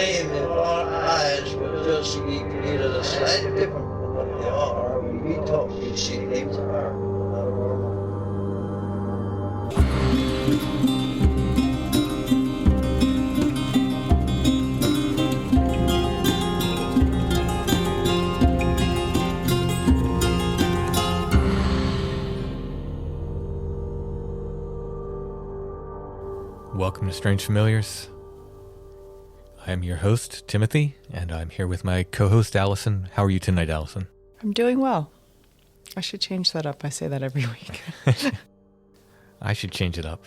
same if our eyes were just either slightly different from what they are. We talk, we see things are normal. Welcome to Strange Familiars. I am your host, Timothy, and I'm here with my co-host, Allison. How are you tonight, Allison? I'm doing well. I should change that up. I say that every week. I should change it up.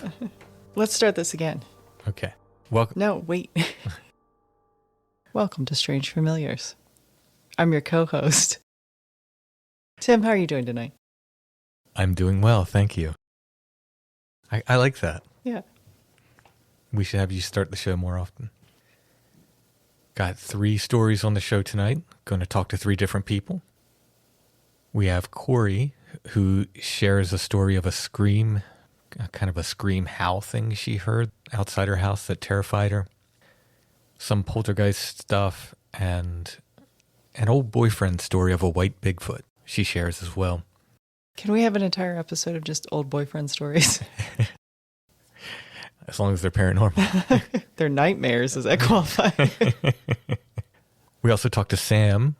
Let's start this again. Okay. Welcome. No, wait. Welcome to Strange Familiars. I'm your co-host. Tim, how are you doing tonight? I'm doing well, thank you. I like that. Yeah. We should have you start the show more often. Got 3 stories on the show tonight. Going to talk to 3 different people. We have Kori, who shares a story of a scream, kind of a scream howl thing she heard outside her house that terrified her. Some poltergeist stuff, and an old boyfriend story of a white Bigfoot she shares as well. Can we have an entire episode of just old boyfriend stories? As long as they're paranormal. They're nightmares. Does that qualify? We also talked to Sam,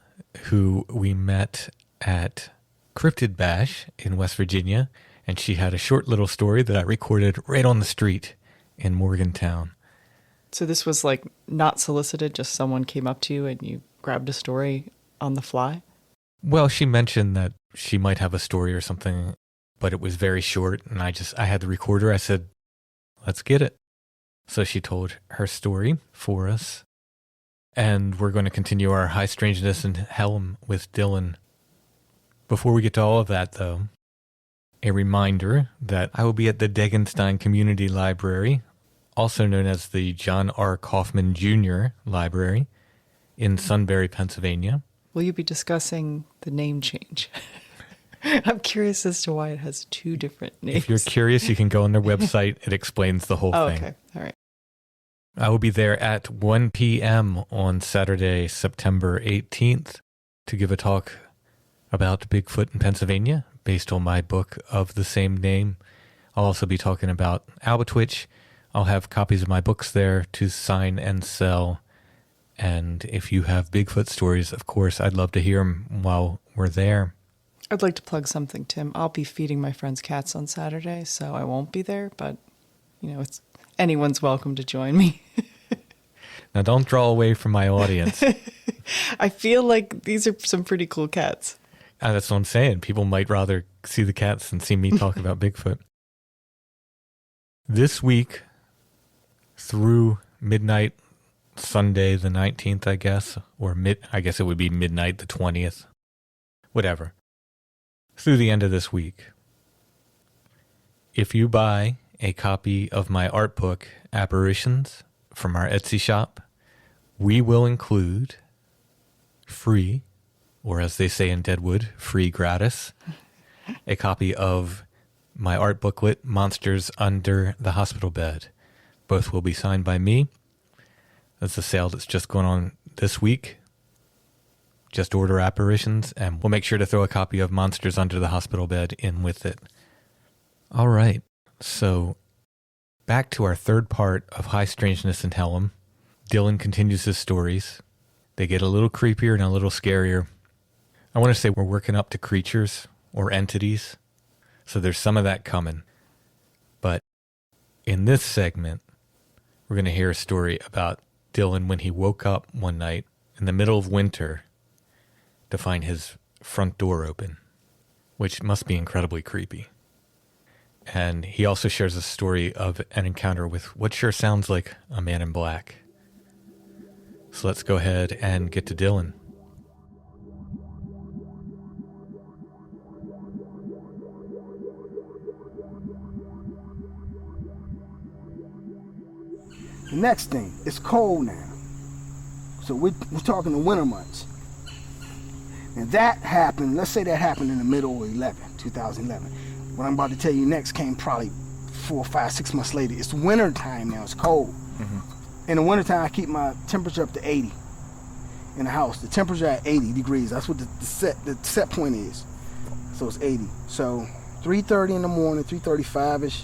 who we met at Cryptid Bash in West Virginia, and she had a short little story that I recorded right on the street in Morgantown. So this was like not solicited, just someone came up to you and you grabbed a story on the fly? Well, she mentioned that she might have a story or something, but it was very short, and I had the recorder. I said, let's get it. So she told her story for us. And we're going to continue our high strangeness in Hellam with Dillon. Before we get to all of that, though, a reminder that I will be at the Degenstein Community Library, also known as the John R. Kaufman Jr. Library, in Sunbury, Pennsylvania. Will you be discussing the name change? I'm curious as to why it has 2 different names. If you're curious, you can go on their website. It explains the whole thing. Okay. All right. I will be there at 1 p.m. on Saturday, September 18th, to give a talk about Bigfoot in Pennsylvania, based on my book of the same name. I'll also be talking about Albatwitch. I'll have copies of my books there to sign and sell. And if you have Bigfoot stories, of course, I'd love to hear them while we're there. I'd like to plug something, Tim. I'll be feeding my friend's cats on Saturday, so I won't be there, but, it's anyone's welcome to join me. Now, don't draw away from my audience. I feel like these are some pretty cool cats. That's what I'm saying. People might rather see the cats than see me talk about Bigfoot. This week, through midnight, Sunday the 19th, I guess, or I guess it would be midnight the 20th, whatever. Through the end of this week, if you buy a copy of my art book, Apparitions, from our Etsy shop, we will include free, or as they say in Deadwood, free gratis, a copy of my art booklet, Monsters Under the Hospital Bed. Both will be signed by me. That's a sale that's just going on this week. Just order Apparitions, and we'll make sure to throw a copy of Monsters Under the Hospital Bed in with it. All right, so back to our third part of High Strangeness in Hellam. Dillon continues his stories. They get a little creepier and a little scarier. I want to say we're working up to creatures or entities, so there's some of that coming. But in this segment, we're going to hear a story about Dillon when he woke up one night in the middle of winter to find his front door open, which must be incredibly creepy. And he also shares a story of an encounter with what sure sounds like a man in black. So let's go ahead and get to Dillon. The next thing, it's cold now. So we're talking the winter months. And that happened, let's say that happened in the middle of 2011. What I'm about to tell you next came probably 4, 5, 6 months later. It's winter time now, it's cold. Mm-hmm. In the wintertime, I keep my temperature up to 80 in the house. The temperature at 80 degrees. That's what the set point is. So it's 80. So 3:30 in the morning, 3:35ish,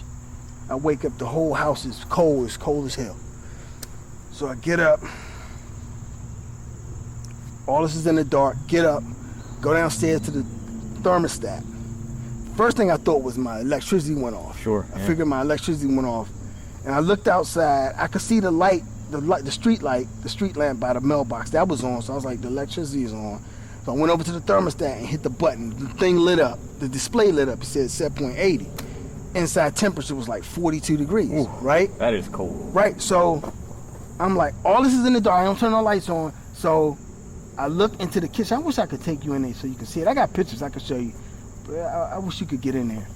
I wake up. The whole house is cold. It's cold as hell. So I get up. All this is in the dark. Get up. Go downstairs to the thermostat. First thing I thought was my electricity went off. Sure. I figured my electricity went off. And I looked outside. I could see the light, the street light, the street lamp by the mailbox. That was on. So I was like, the electricity is on. So I went over to the thermostat and hit the button. The thing lit up. The display lit up. It said set point 80. Inside temperature was like 42 degrees. Ooh, right? That is cold. Right. So I'm like, all this is in the dark. I don't turn no lights on. So I look into the kitchen. I wish I could take you in there so you can see it. I got pictures I could show you. But I wish you could get in there.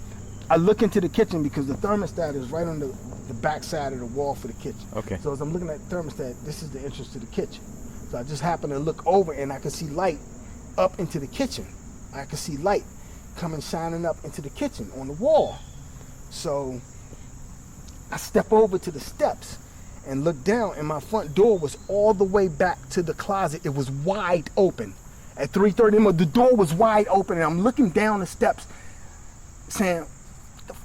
I look into the kitchen because the thermostat is right on the back side of the wall for the kitchen. Okay. So as I'm looking at the thermostat, this is the entrance to the kitchen. So I just happen to look over and I can see light up into the kitchen. I can see light coming shining up into the kitchen on the wall. So I step over to the steps and look down, and my front door was all the way back to the closet. It was wide open. At 3:30, the door was wide open, and I'm looking down the steps saying, the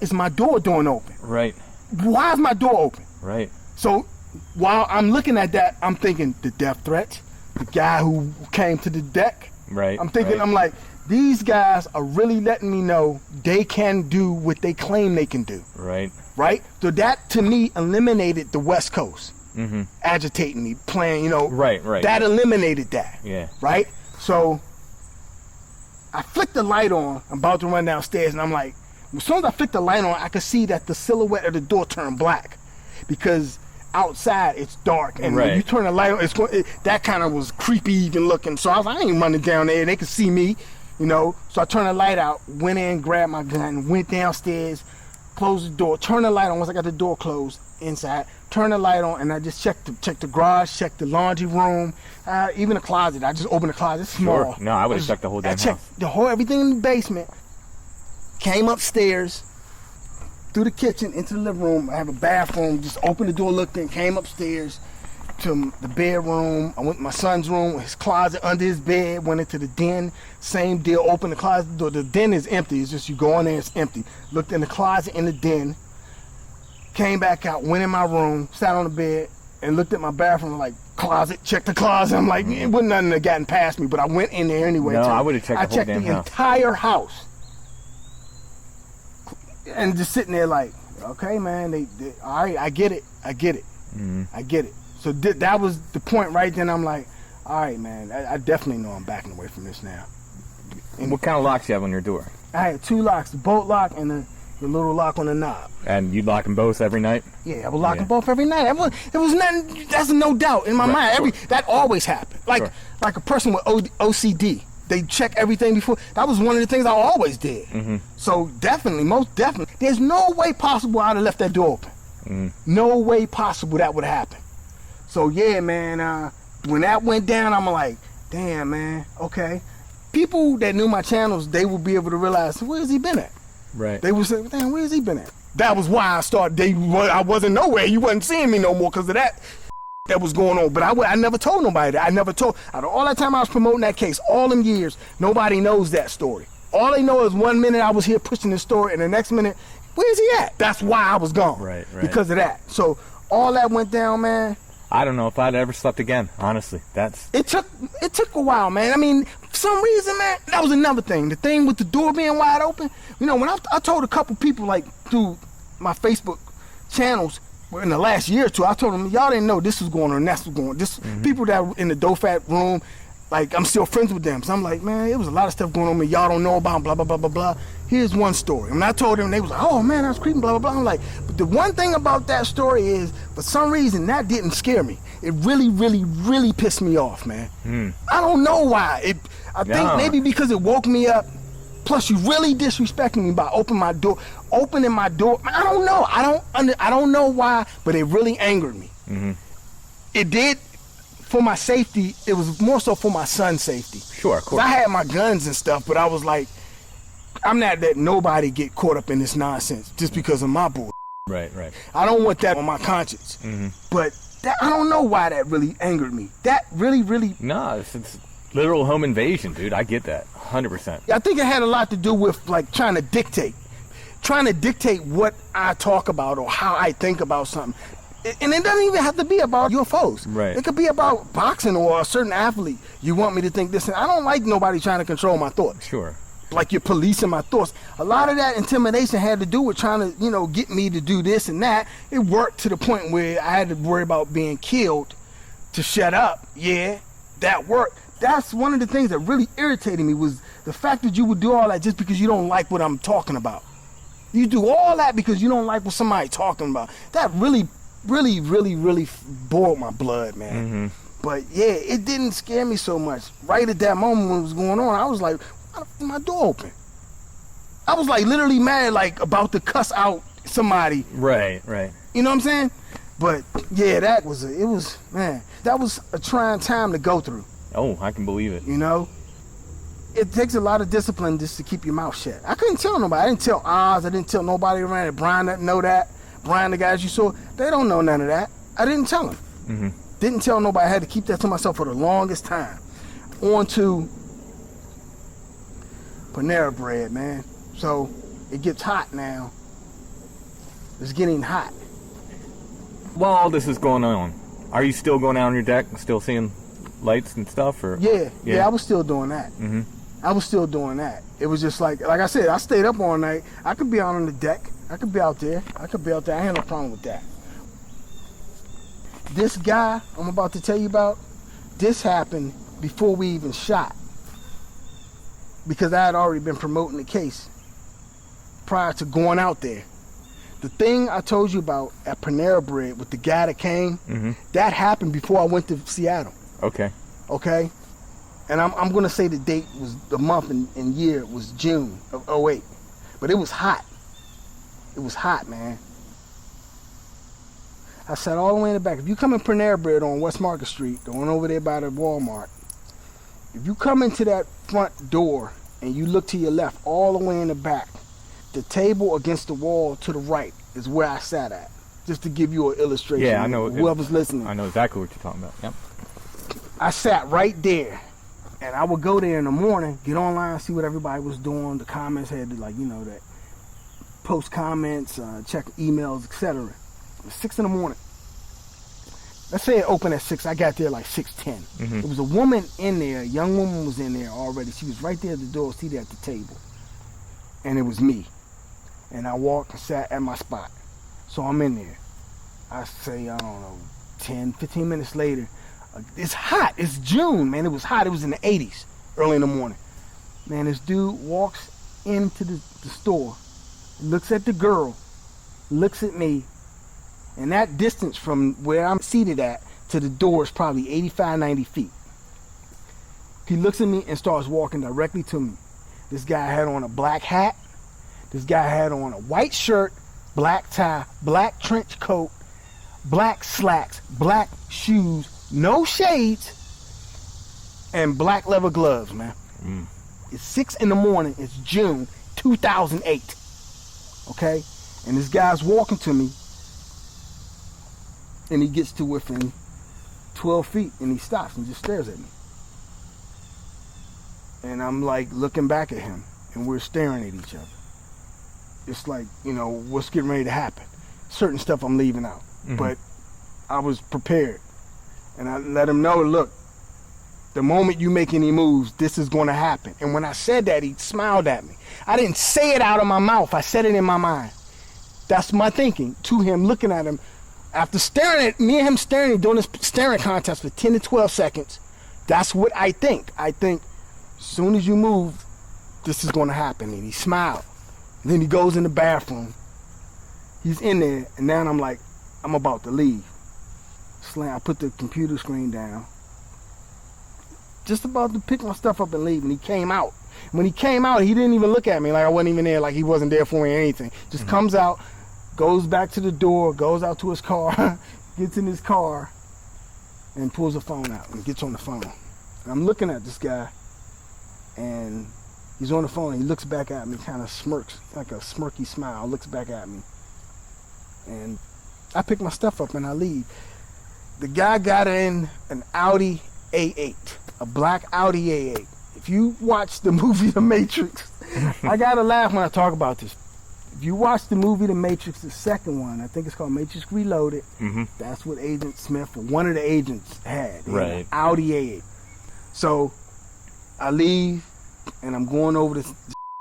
is my door doing open? Right. Why is my door open? Right. So while I'm looking at that, I'm thinking the death threats, the guy who came to the deck. Right. I'm thinking, right. I'm like, these guys are really letting me know they can do what they claim they can do. Right. Right? So that, to me, eliminated the West Coast. Mm-hmm. Agitating me, playing, you know. Right, right. That eliminated that. Yeah. Right? So I flicked the light on. I'm about to run downstairs, and I'm like, as soon as I flicked the light on, I could see that the silhouette of the door turned black because outside it's dark, and when you turn the light on, that kind of was creepy even looking. So I was like, I ain't running down there. They could see me, you know. So I turned the light out, went in, grabbed my gun, went downstairs, closed the door, turned the light on. Once I got the door closed inside, turned the light on, and I just checked the garage, checked the laundry room, even the closet. I just opened the closet. It's small. Sure. No, I would have checked the whole damn house. I checked everything in the basement. Came upstairs, through the kitchen, into the living room. I have a bathroom. Just opened the door, looked in, came upstairs to the bedroom. I went to my son's room, his closet under his bed, went into the den. Same deal, opened the closet door. The den is empty. It's just you go in there, it's empty. Looked in the closet in the den. Came back out, went in my room, sat on the bed, and looked at my bathroom, like, closet, checked the closet. I'm like, it wasn't nothing that gotten past me, but I went in there anyway. No, I would have checked the whole damn I checked the entire house. And just sitting there like, okay, man, they all right, I get it. Mm-hmm. I get it. So that was the point right then. I'm like, all right, man, I definitely know I'm backing away from this now. And what kind of locks you have on your door? I had two locks, the bolt lock and the little lock on the knob. And you lock them both every night? Yeah, I would lock them both every night. It was nothing. That's no doubt in my mind. Sure. That always happened. Like a person with OCD. They check everything before. That was one of the things I always did. Mm-hmm. So definitely, most definitely, there's no way possible I'd have left that door open. Mm-hmm. No way possible that would happen. So yeah, man, when that went down, I'm like, damn, man, okay. People that knew my channels, they would be able to realize, where's he been at? Right. They would say, damn, where's he been at? That was why I started. I wasn't nowhere. You wasn't seeing me no more because of that was going on. But I never told nobody that. I never told. Out of all that time I was promoting that case, all them years, nobody knows that story. All they know is 1 minute I was here pushing the story, and the next minute, where's he at? That's why I was gone. Right. Because of that. So all that went down, man. I don't know if I'd ever slept again, honestly. It took a while, man. I mean, for some reason, man, that was another thing. The thing with the door being wide open, you know, when I told a couple people, like, through my Facebook channels, in the last year or two, I told them, y'all didn't know this was going on and that's what's going on. People that were in the DOFAT room, like, I'm still friends with them. So I'm like, man, it was a lot of stuff going on that y'all don't know about, blah, blah, blah, blah, blah. Here's one story. And I told them, they was like, oh, man, that's creepy, blah, blah, blah. I'm like, but the one thing about that story is, for some reason, that didn't scare me. It really, really, really pissed me off, man. I don't know why. I think maybe because it woke me up. Plus, you really disrespecting me by opening my door. I don't know. I don't know why, but it really angered me. Mm-hmm. It did for my safety. It was more so for my son's safety. Sure, of course. I had my guns and stuff, but I was like, I'm not letting nobody get caught up in this nonsense just because of my bull. Right. I don't want that on my conscience. Mm-hmm. But That, I don't know why that really angered me. That really. No, it's literal home invasion, dude. I get that, 100%. I think it had a lot to do with like trying to dictate what I talk about or how I think about something. And it doesn't even have to be about UFOs. Right. It could be about boxing or a certain athlete. You want me to think this, and I don't like nobody trying to control my thoughts. Sure. Like you're policing my thoughts. A lot of that intimidation had to do with trying to, get me to do this and that. It worked to the point where I had to worry about being killed to shut up. Yeah, that worked. That's one of the things that really irritated me was the fact that you would do all that just because you don't like what I'm talking about. You do all that because you don't like what somebody's talking about. That really boiled my blood, man. Mm-hmm. But yeah, it didn't scare me so much. Right at that moment when it was going on, I was like, why the my door open? I was like literally mad, like about to cuss out somebody. Right. You know what I'm saying? But yeah, that was a trying time to go through. Oh, I can believe it. It takes a lot of discipline just to keep your mouth shut. I couldn't tell nobody. I didn't tell Oz. I didn't tell nobody around it. Brian doesn't know that. Brian, the guys you saw, they don't know none of that. I didn't tell them. Mm-hmm. Didn't tell nobody. I had to keep that to myself for the longest time. On to Panera Bread, man. So it gets hot now. It's getting hot. While all this is going on, are you still going out on your deck and still seeing lights and stuff? Or Yeah, I was still doing that. Mm-hmm. I was still doing that. It was just like I said, I stayed up all night. I could be out on the deck. I could be out there. I had no problem with that. This guy I'm about to tell you about, this happened before we even shot. Because I had already been promoting the case prior to going out there. The thing I told you about at Panera Bread with the guy that came, that happened before I went to Seattle. Okay. And I'm going to say the date was, the month and year was June of 2008. But it was hot. It was hot, man. I sat all the way in the back. If you come in Panera Bread on West Market Street, the one over there by the Walmart, if you come into that front door and you look to your left all the way in the back, the table against the wall to the right is where I sat at. Just to give you an illustration. Yeah, I know. Whoever's listening. I know exactly what you're talking about. Yep. I sat right there. And I would go there in the morning, get online, see what everybody was doing. The comments had to, that post comments, check emails, etc. It was 6 in the morning. Let's say it opened at 6. I got there like 6:10. Mm-hmm. There was a woman in there, a young woman was in there already. She was right there at the door, seated at the table. And it was me. And I walked and sat at my spot. So I'm in there. I say, 10, 15 minutes later, it's hot. It's June, man. It was hot. It was in the 80s, early in the morning. Man, this dude walks into the store, looks at the girl, looks at me, and that distance from where I'm seated at to the door is probably 85, 90 feet. He looks at me and starts walking directly to me. This guy had on a black hat. This guy had on a white shirt, black tie, black trench coat, black slacks, black shoes, no shades, and black leather gloves, man. It's 6 in the morning. It's June 2008. Okay? And this guy's walking to me, and he gets to within 12 feet, and he stops and just stares at me. And I'm like looking back at him, and we're staring at each other. It's like, what's getting ready to happen. Certain stuff I'm leaving out. But I was prepared. And I let him know, look, the moment you make any moves, this is going to happen. And when I said that, he smiled at me. I didn't say it out of my mouth. I said it in my mind. That's my thinking to him, looking at him. After staring at me and him doing this staring contest for 10 to 12 seconds, that's what I think. I think as soon as you move, this is going to happen. And he smiled. And then he goes in the bathroom. He's in there, and now I'm like, I'm about to leave. I put the computer screen down. Just about to pick my stuff up and leave, and he came out. When he came out, he didn't even look at me like I wasn't even there, like he wasn't there for me or anything. Just comes out, goes back to the door, goes out to his car, gets in his car, and pulls the phone out and gets on the phone. And I'm looking at this guy, and he's on the phone, and he looks back at me, kind of smirks, like a smirky smile, looks back at me. And I pick my stuff up and I leave. The guy got in an Audi A8, a black Audi A8. If you watch the movie The Matrix, I gotta laugh when I talk about this. If you watch the movie The Matrix, the second one, I think it's called Matrix Reloaded, that's what Agent Smith, or one of the agents, had. Right. An Audi A8. So I leave, and I'm going over this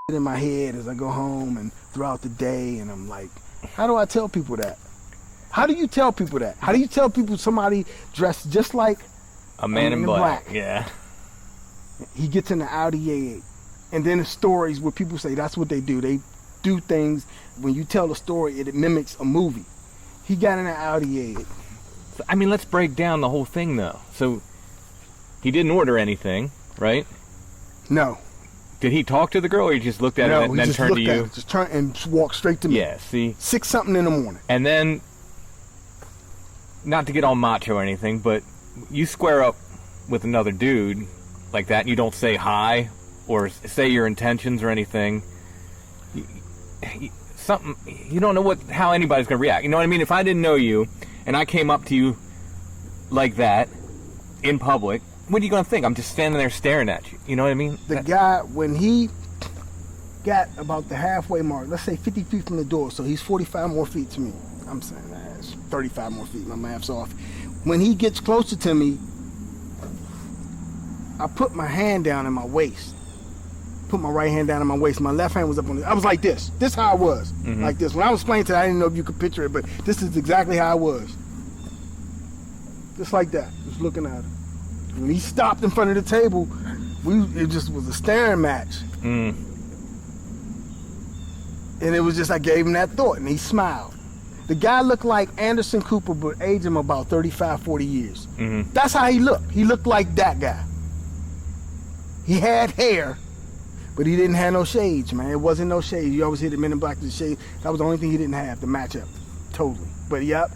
in my head as I go home and throughout the day, and I'm like, how do I tell people that? How do you tell people that? How do you tell people somebody dressed just like a man in black? Yeah. He gets in the Audi A8. And then the stories where people say that's what they do. They do things, when you tell a story, it mimics a movie. He got in an Audi A8. So, I mean, let's break down the whole thing, though. So, he didn't order anything, right? No. Did he talk to the girl, or he just looked at it and then turned to you? Just turned and walked straight to me. Yeah, see? 6-something in the morning. And then, not to get all macho or anything, but you square up with another dude like that, and you don't say hi or say your intentions or anything. Something, you don't know how anybody's going to react. You know what I mean? If I didn't know you and I came up to you like that in public, what are you going to think? I'm just standing there staring at you. You know what I mean? The guy, when he got about the halfway mark, let's say 50 feet from the door, so he's 45 more feet to me. I'm saying it's 35 more feet, my math's off. When he gets closer to me, I put my hand down in my waist. Put my right hand down in my waist. My left hand was up on I was like this. This is how I was. Like this. When I was explaining to that, I didn't know if you could picture it, but this is exactly how I was. Just like that. Just looking at him. When he stopped in front of the table, it just was a staring match. And it was just, I gave him that thought, and he smiled. The guy looked like Anderson Cooper, but aged him about 35, 40 years. That's how he looked. He looked like that guy. He had hair, but he didn't have no shades, man. It wasn't no shades. You always hear the Men in Black with the shades. That was the only thing he didn't have to match up. Totally. But yep.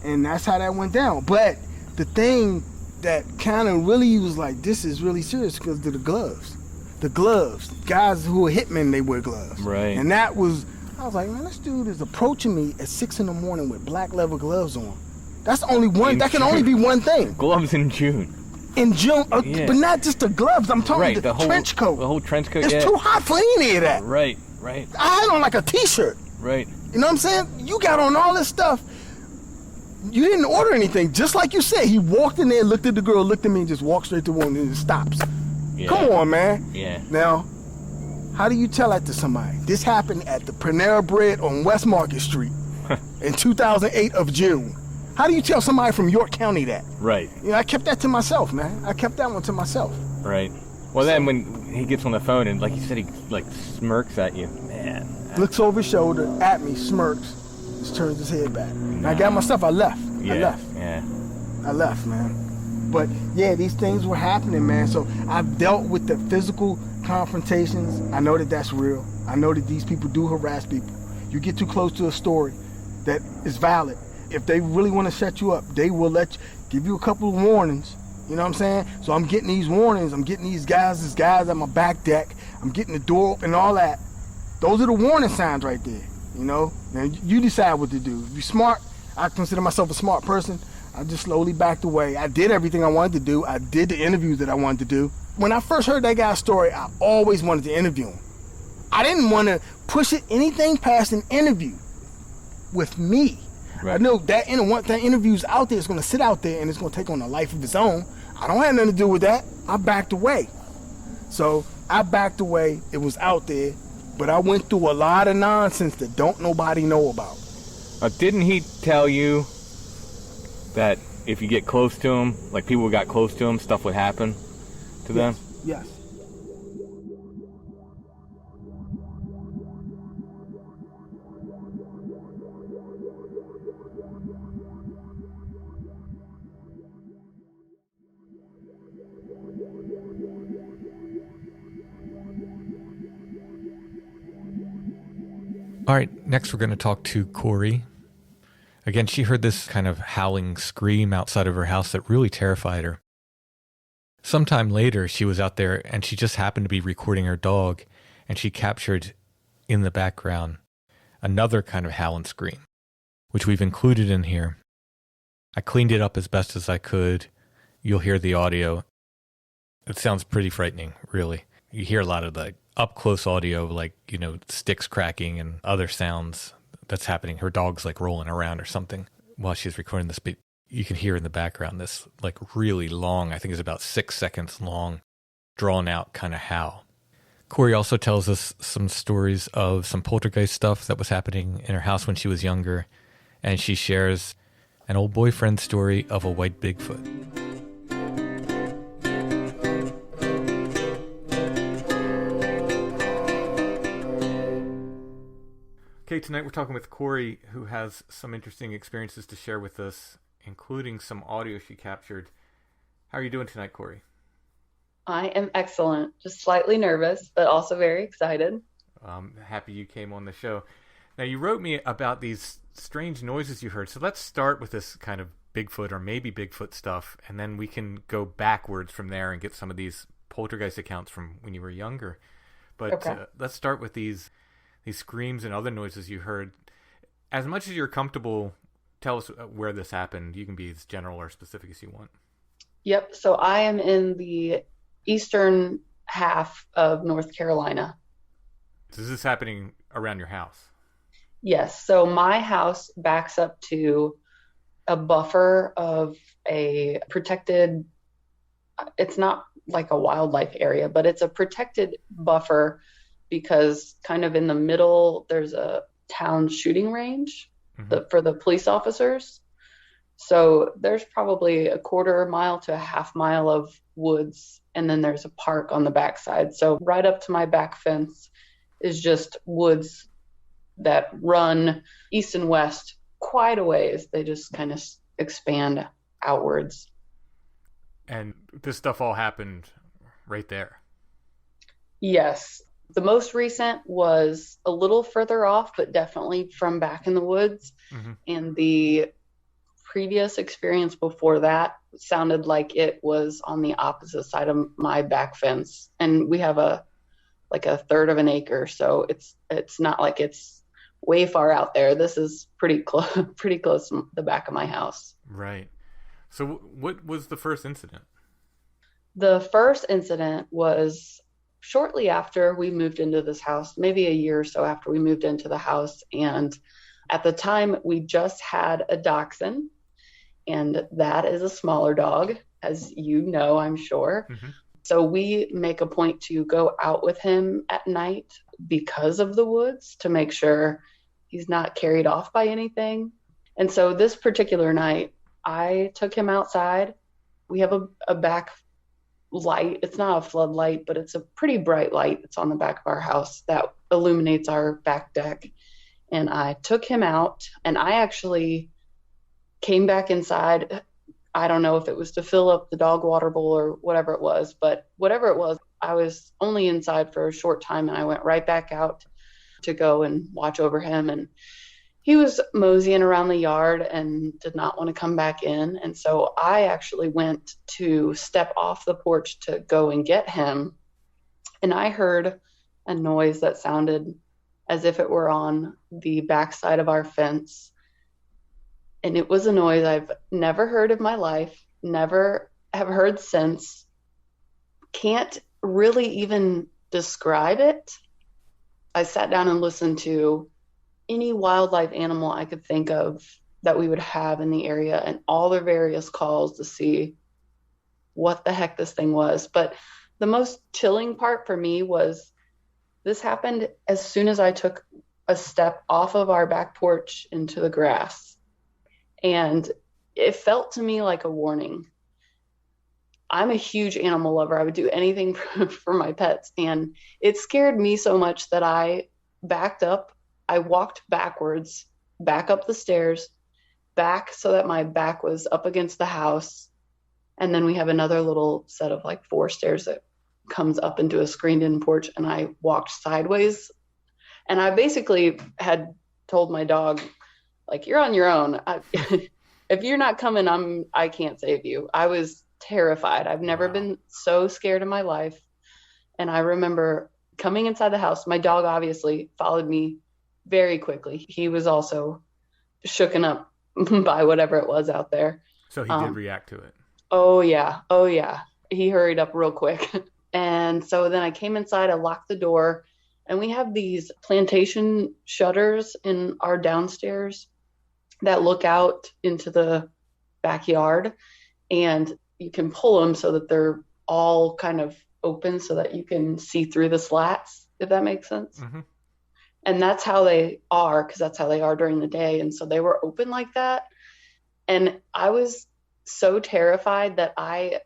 And that's how that went down. But the thing that kind of really was like, this is really serious, because of the gloves. The gloves. Guys who are hitmen, they wear gloves. Right. And that was, I was like, man, this dude is approaching me at 6 in the morning with black leather gloves on. That's only one, that can only be one thing. Gloves in June. In June, but not just the gloves. I'm talking the whole trench coat. The whole trench coat. It's too hot for any of that. Right. I had on like a t-shirt. Right. You know what I'm saying? You got on all this stuff. You didn't order anything. Just like you said, he walked in there, looked at the girl, looked at me, and just walked straight to one and stops. Yeah. Come on, man. Yeah. Now, how do you tell that to somebody? This happened at the Panera Bread on West Market Street in 2008 of June. How do you tell somebody from York County that? Right. You know, I kept that to myself, man. I kept that one to myself. Right. Well, then when he gets on the phone and, like you said, he like smirks at you, man. Looks over his shoulder at me, smirks, just turns his head back. And I got my stuff. I left. Yeah. I left, man. But yeah, these things were happening, man. So I've dealt with the physical confrontations. I know that that's real. I know that these people do harass people. You get too close to a story that is valid. If they really want to set you up, they will give you a couple of warnings. You know what I'm saying? So I'm getting these warnings. I'm getting these guys at my back deck. I'm getting the door open and all that. Those are the warning signs right there. You know? Now you decide what to do. If you're smart, I consider myself a smart person. I just slowly backed away. I did everything I wanted to do. I did the interviews that I wanted to do. When I first heard that guy's story, I always wanted to interview him. I didn't want to push it anything past an interview with me. Right. I know that interview's out there, it's going to sit out there and it's going to take on a life of its own. I don't have nothing to do with that. I backed away. So I backed away. It was out there, but I went through a lot of nonsense that don't nobody know about. Didn't he tell you that if you get close to him, like people who got close to him, stuff would happen to them? Yes. All right, next we're going to talk to Kori. Again, she heard this kind of howling scream outside of her house that really terrified her. Sometime later, she was out there and she just happened to be recording her dog, and she captured in the background another kind of howling scream, which we've included in here. I cleaned it up as best as I could. You'll hear the audio. It sounds pretty frightening, really. You hear a lot of the up-close audio, like, sticks cracking and other sounds that's happening. Her dog's like rolling around or something while she's recording this. But you can hear in the background this like really long, I think it's about 6 seconds long, drawn out kind of howl. Kori also tells us some stories of some poltergeist stuff that was happening in her house when she was younger. And she shares an old boyfriend story of a white Bigfoot. Okay, tonight we're talking with Kori, who has some interesting experiences to share with us, including some audio she captured. How are you doing tonight, Kori? I am excellent. Just slightly nervous, but also very excited. I'm happy you came on the show. Now, you wrote me about these strange noises you heard. So let's start with this kind of Bigfoot or maybe Bigfoot stuff, and then we can go backwards from there and get some of these poltergeist accounts from when you were younger. But Okay. Let's start with these screams and other noises you heard. As much as you're comfortable, tell us where this happened. You can be as general or specific as you want. Yep. So I am in the eastern half of North Carolina. So is this happening around your house? Yes. So my house backs up to a buffer of a protected, it's not like a wildlife area, but it's a protected buffer because kind of in the middle, there's a town shooting range for the police officers. So there's probably a quarter mile to a half mile of woods, and then there's a park on the backside. So right up to my back fence is just woods that run east and west quite a ways. They just kind of expand outwards. And this stuff all happened right there? Yes. The most recent was a little further off, but definitely from back in the woods. And the previous experience before that sounded like it was on the opposite side of my back fence. And we have a third of an acre, so it's not like it's way far out there. This is pretty close to the back of my house. Right. So what was the first incident? The first incident was shortly after we moved into this house, maybe a year or so after we moved into the house. And at the time, we just had a dachshund, and that is a smaller dog, as you know, I'm sure. So we make a point to go out with him at night because of the woods to make sure he's not carried off by anything. And so this particular night, I took him outside. We have a back light. It's not a floodlight, but it's a pretty bright light. It's on the back of our house that illuminates our back deck. And I took him out, and I actually came back inside. I don't know if it was to fill up the dog water bowl or whatever it was, but whatever it was, I was only inside for a short time, and I went right back out to go and watch over him. And he was moseying around the yard and did not want to come back in. And so I actually went to step off the porch to go and get him. And I heard a noise that sounded as if it were on the backside of our fence. And it was a noise I've never heard in my life, never have heard since. Can't really even describe it. I sat down and listened to any wildlife animal I could think of that we would have in the area and all their various calls to see what the heck this thing was. But the most chilling part for me was this happened as soon as I took a step off of our back porch into the grass. And it felt to me like a warning. I'm a huge animal lover. I would do anything for my pets. And it scared me so much that I backed up. I walked backwards, back up the stairs, back so that my back was up against the house. And then we have another little set of like 4 stairs that comes up into a screened-in porch. And I walked sideways. And I basically had told my dog, like, you're on your own. If you're not coming, I can't save you. I was terrified. I've never been so scared in my life. And I remember coming inside the house. My dog obviously followed me very quickly. He was also shooken up by whatever it was out there. So he did react to it. Oh yeah. Oh yeah. He hurried up real quick. And so then I came inside, I locked the door, and we have these plantation shutters in our downstairs that look out into the backyard, and you can pull them so that they're all kind of open so that you can see through the slats, if that makes sense. Mm-hmm. And that's how they are, because that's how they are during the day. And so they were open like that. And I was so terrified that I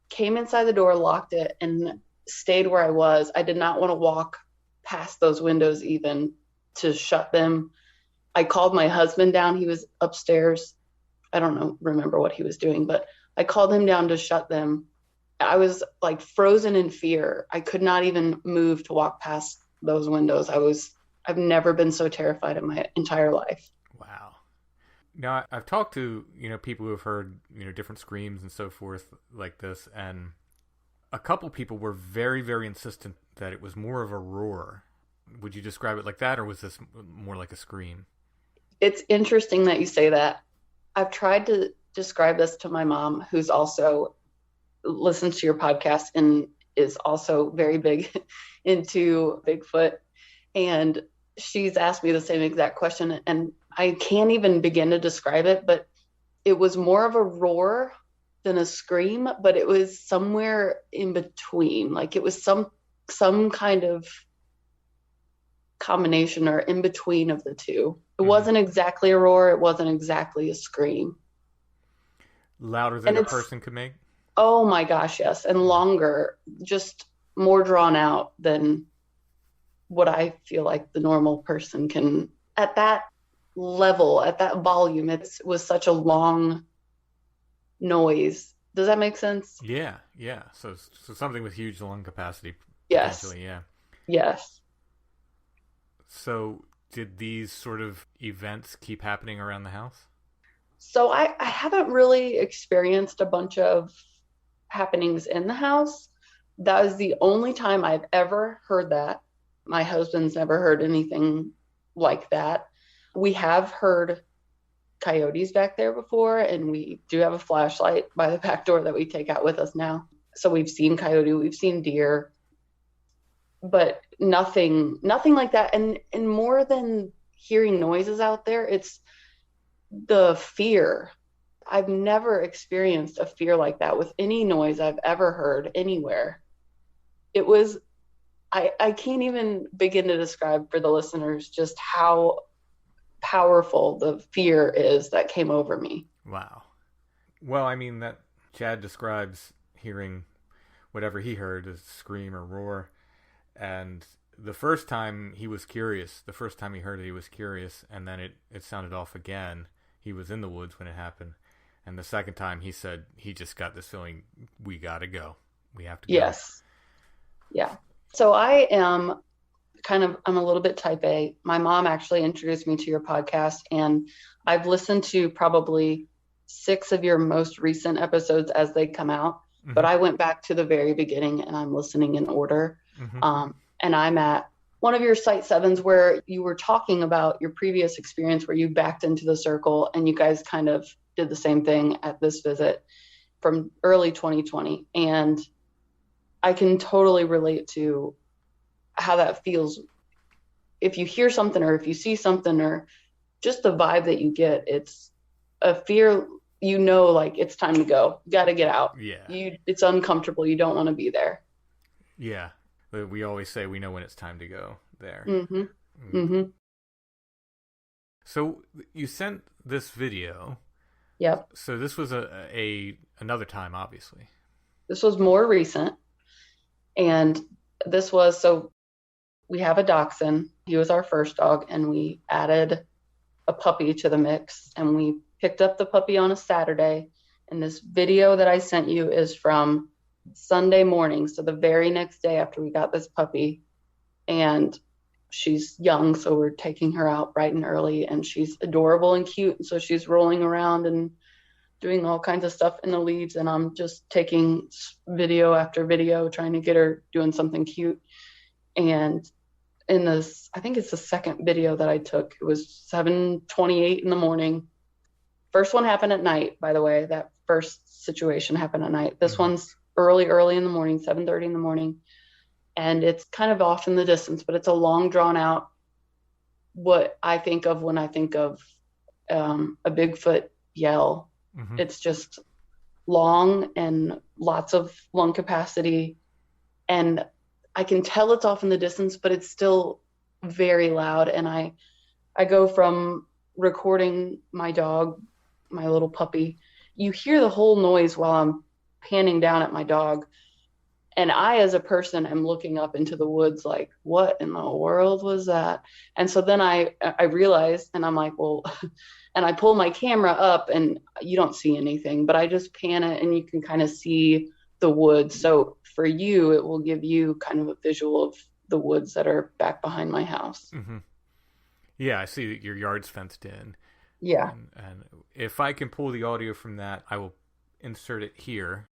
came inside the door, locked it, and stayed where I was. I did not want to walk past those windows even to shut them. I called my husband down. He was upstairs. I don't remember what he was doing, but I called him down to shut them. I was like frozen in fear. I could not even move to walk past those windows. I've never been so terrified in my entire life. Wow. Now, I've talked to, people who have heard, different screams and so forth like this, and a couple people were very, very insistent that it was more of a roar. Would you describe it like that, or was this more like a scream? It's interesting that you say that. I've tried to describe this to my mom, who's also listens to your podcast and is also very big into Bigfoot. And she's asked me the same exact question, and I can't even begin to describe it, but it was more of a roar than a scream, but it was somewhere in between. Like it was some kind of combination or in between of the two. It wasn't exactly a roar. It wasn't exactly a scream. Louder than a person could make? Oh my gosh, yes. And longer, just more drawn out than what I feel like the normal person can. At that level, at that volume, it was such a long noise. Does that make sense? Yeah. So something with huge lung capacity. Yes. Yeah. Yes. So did these sort of events keep happening around the house? So I haven't really experienced a bunch of happenings in the house. That is the only time I've ever heard that. My husband's never heard anything like that. We have heard coyotes back there before, and we do have a flashlight by the back door that we take out with us now. So we've seen coyote, we've seen deer, but nothing like that. And more than hearing noises out there, it's the fear. I've never experienced a fear like that with any noise I've ever heard anywhere. It was, I can't even begin to describe for the listeners just how powerful the fear is that came over me. Wow. Well, I mean, that Chad describes hearing whatever he heard as scream or roar. And the first time he was curious, the first time he heard it, he was curious. And then it sounded off again. He was in the woods when it happened. And the second time he said he just got this feeling, we got to go. We have to go. Yes. Yeah. So I'm a little bit type A. My mom actually introduced me to your podcast, and I've listened to probably 6 of your most recent episodes as they come out. Mm-hmm. But I went back to the very beginning, and I'm listening in order. Mm-hmm. And I'm at one of your Site 7s where you were talking about your previous experience where you backed into the circle, and you guys kind of did the same thing at this visit from early 2020. And I can totally relate to how that feels. If you hear something or if you see something or just the vibe that you get, it's a fear, like it's time to go. You got to get out. Yeah. It's uncomfortable. You don't want to be there. Yeah. We always say we know when it's time to go there. Mm-hmm. Mm-hmm. Mm-hmm. So you sent this video. Yep. So this was another time, obviously. This was more recent. And so we have a dachshund. He was our first dog, and we added a puppy to the mix, and we picked up the puppy on a Saturday. And this video that I sent you is from Sunday morning. So the very next day after we got this puppy, and she's young. So we're taking her out bright and early, and she's adorable and cute. So she's rolling around and doing all kinds of stuff in the leaves, and I'm just taking video after video trying to get her doing something cute. And in this, I think it's the second video that I took, it was 7:28 in the morning, First one happened at night, by the way. That first situation happened at night. This one's early in the morning, 7:30 in the morning. And it's kind of off in the distance, but it's a long drawn out, what I think of when I think of a Bigfoot yell. It's just long and lots of lung capacity. And I can tell it's off in the distance, but it's still very loud. And I go from recording my dog, my little puppy. You hear the whole noise while I'm panning down at my dog. And I, as a person, am looking up into the woods like, what in the world was that? And so then I realized, and I'm like, well, and I pull my camera up and you don't see anything, but I just pan it and you can kind of see the woods. So for you, it will give you kind of a visual of the woods that are back behind my house. Yeah, I see that your yard's fenced in. Yeah. And if I can pull the audio from that, I will insert it here.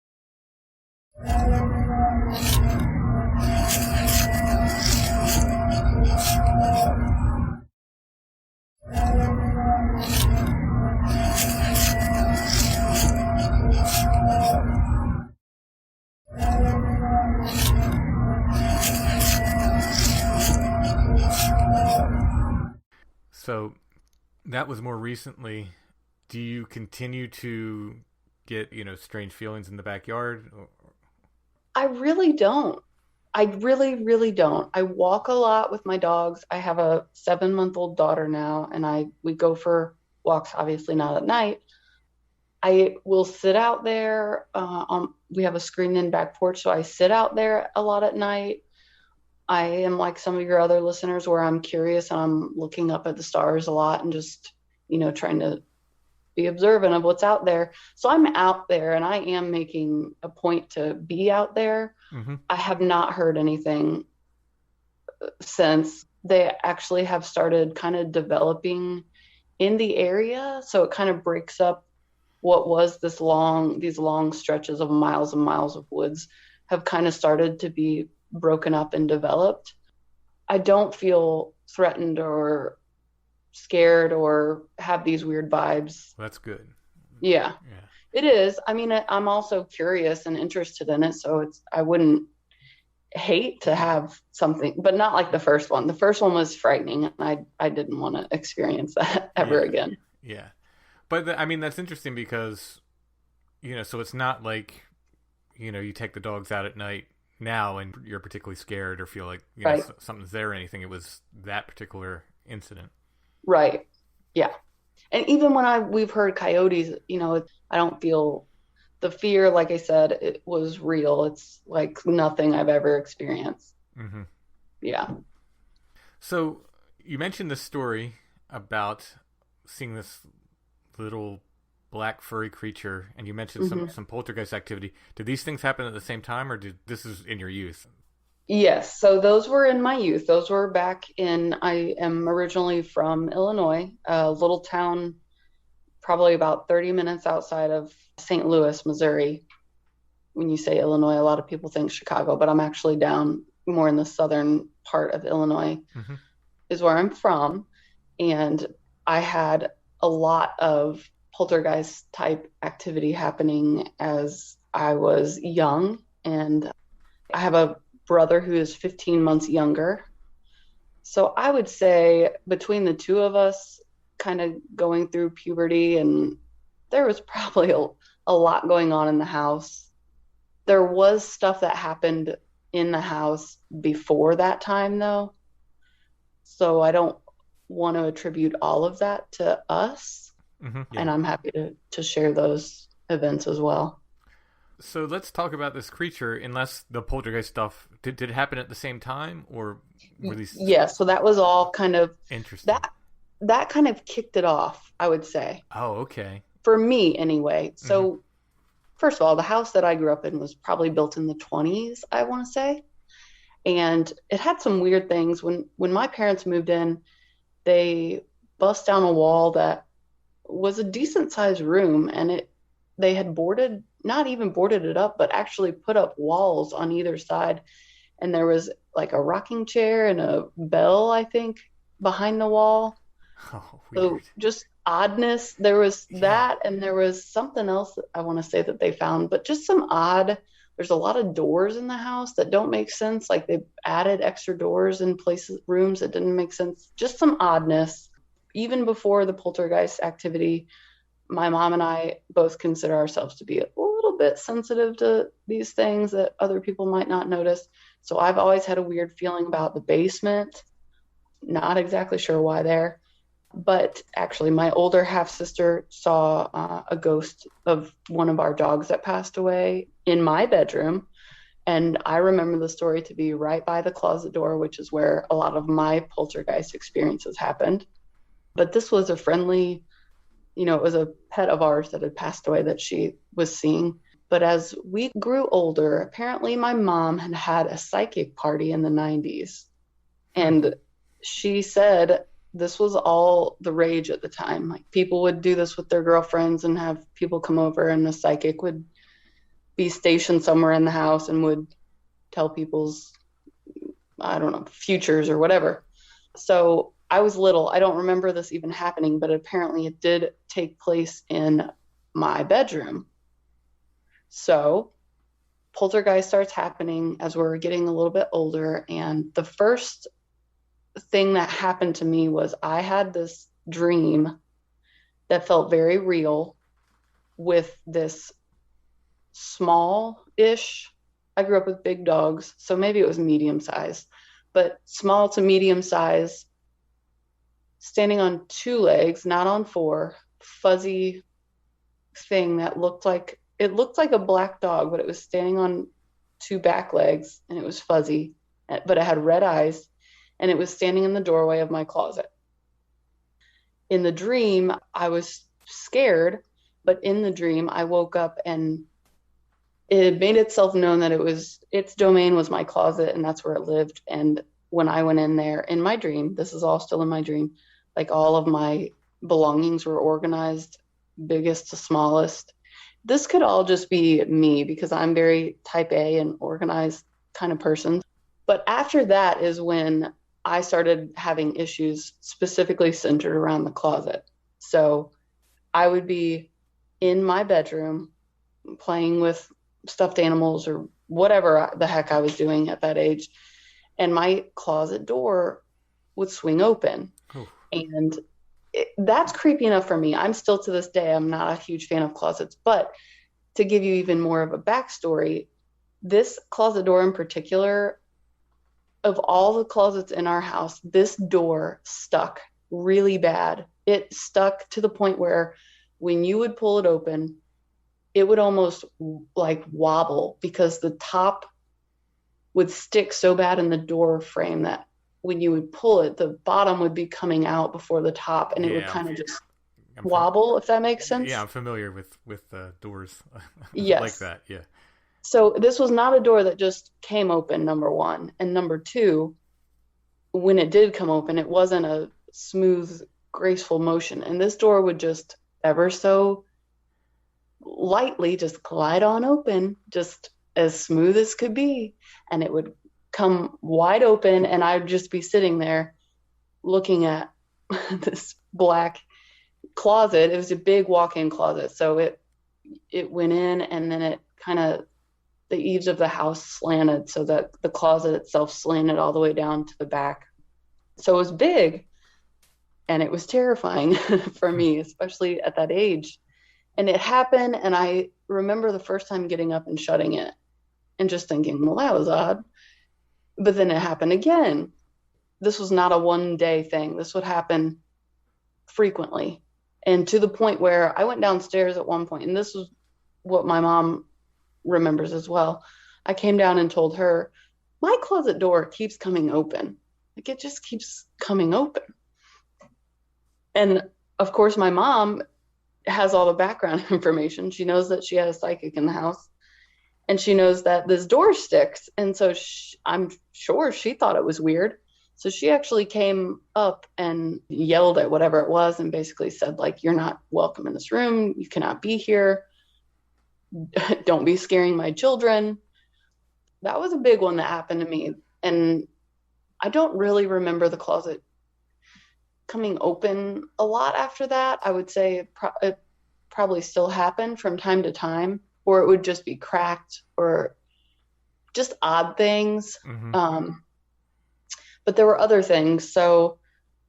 So that was more recently. Do you continue to get, strange feelings in the backyard? I really don't. I really, really don't. I walk a lot with my dogs. I have a 7-month-old daughter now, and we go for walks, obviously not at night. I will sit out there. We have a screened-in back porch, so I sit out there a lot at night. I am like some of your other listeners where I'm curious and I'm looking up at the stars a lot and just, trying to be observant of what's out there. So I'm out there and I am making a point to be out there. I have not heard anything since. They actually have started kind of developing in the area. So it kind of breaks up what was these long stretches of miles and miles of woods have kind of started to be broken up and developed. I don't feel threatened or scared or have these weird vibes. That's good. Yeah. It is. I mean, I'm also curious and interested in it, so I wouldn't hate to have something, but not like the first one. The first one was frightening, and I didn't want to experience that ever again. Yeah. But that's interesting because, so it's not like, you take the dogs out at night now and you're particularly scared or feel like right. Something's there or anything. It was that particular incident. Right. Yeah. And even when we've heard coyotes, I don't feel the fear. Like I said, it was real. It's like nothing I've ever experienced. Yeah. So you mentioned this story about seeing this little black furry creature, and you mentioned some poltergeist activity. Did these things happen at the same time, or this is in your youth? Yes. So those were in my youth. Those were I am originally from Illinois, a little town, probably about 30 minutes outside of St. Louis, Missouri. When you say Illinois, a lot of people think Chicago, but I'm actually down more in the southern part of Illinois is where I'm from. And I had a lot of poltergeist type activity happening as I was young. And I have a brother who is 15 months younger. So I would say between the two of us kind of going through puberty, and there was probably a lot going on in the house. There was stuff that happened in the house before that time though. So I don't want to attribute all of that to us. And I'm happy to share those events as well. So let's talk about this creature. Unless the poltergeist stuff, did it happen at the same time, or were these? Yeah, so that was all kind of interesting. That kind of kicked it off, I would say. Oh, okay. For me, anyway. So, first of all, the house that I grew up in was probably built in the 1920s, I want to say, and it had some weird things. When my parents moved in, they bust down a wall that was a decent sized room, and they had not even boarded it up, but actually put up walls on either side. And there was like a rocking chair and a bell, I think, behind the wall. Oh, weird. So oddness. There was that, and there was something else that I want to say that they found, but just some odd. There's a lot of doors in the house that don't make sense. Like they added extra doors in places, rooms that didn't make sense. Just some oddness. Even before the poltergeist activity, my mom and I both consider ourselves to be a little bit sensitive to these things that other people might not notice. So I've always had a weird feeling about the basement. Not exactly sure why there. But actually, my older half sister saw a ghost of one of our dogs that passed away in my bedroom. And I remember the story to be right by the closet door, which is where a lot of my poltergeist experiences happened. But this was a friendly, it was a pet of ours that had passed away that she was seeing. But as we grew older, apparently my mom had had a psychic party in the 90s. And she said this was all the rage at the time. Like people would do this with their girlfriends and have people come over, and the psychic would be stationed somewhere in the house and would tell people's, I don't know, futures or whatever. So I was little. I don't remember this even happening, but apparently it did take place in my bedroom. So poltergeist starts happening as we're getting a little bit older. And the first thing that happened to me was I had this dream that felt very real with this small-ish, I grew up with big dogs, so maybe it was medium size, but small to medium size, standing on two legs, not on four, fuzzy thing that looked like a black dog, but it was standing on two back legs, and it was fuzzy, but it had red eyes. And it was standing in the doorway of my closet. In the dream, I was scared, but in the dream, I woke up and it made itself known that its domain was my closet, and that's where it lived. And when I went in there in my dream, this is all still in my dream, like all of my belongings were organized, biggest to smallest. This could all just be me because I'm very type A and organized kind of person. But after that is when I started having issues specifically centered around the closet. So I would be in my bedroom playing with stuffed animals or whatever the heck I was doing at that age. And my closet door would swing open. Oh. And that's creepy enough for me. I'm still to this day, I'm not a huge fan of closets. But to give you even more of a backstory, this closet door in particular, of all the closets in our house, this door stuck really bad. It stuck to the point where when you would pull it open, it would almost like wobble because the top would stick so bad in the door frame that when you would pull it, the bottom would be coming out before the top, and it would kind of just wobble, if that makes sense. Yeah, I'm familiar with doors yes. like that, yeah. So this was not a door that just came open, number one. And number two, when it did come open, it wasn't a smooth, graceful motion. And this door would just ever so lightly just glide on open, just as smooth as could be. And it would come wide open, and I'd just be sitting there looking at this black closet. It was a big walk-in closet. So it went in, and then it kind of, the eaves of the house slanted so that the closet itself slanted all the way down to the back. So it was big, and it was terrifying for me, especially at that age. And it happened, and I remember the first time getting up and shutting it and just thinking, well, that was odd. But then it happened again. This was not a one-day thing. This would happen frequently. And to the point where I went downstairs at one point, and this was what my mom remembers as well. I came down and told her, my closet door keeps coming open. Like it just keeps coming open. And of course, my mom has all the background information. She knows that she had a psychic in the house, and she knows that this door sticks. And so I'm sure she thought it was weird. So she actually came up and yelled at whatever it was and basically said, like, you're not welcome in this room. You cannot be here. Don't be scaring my children. That was a big one that happened to me. And I don't really remember the closet coming open a lot after that. I would say it probably still happened from time to time, or it would just be cracked or just odd things. Mm-hmm. But there were other things. So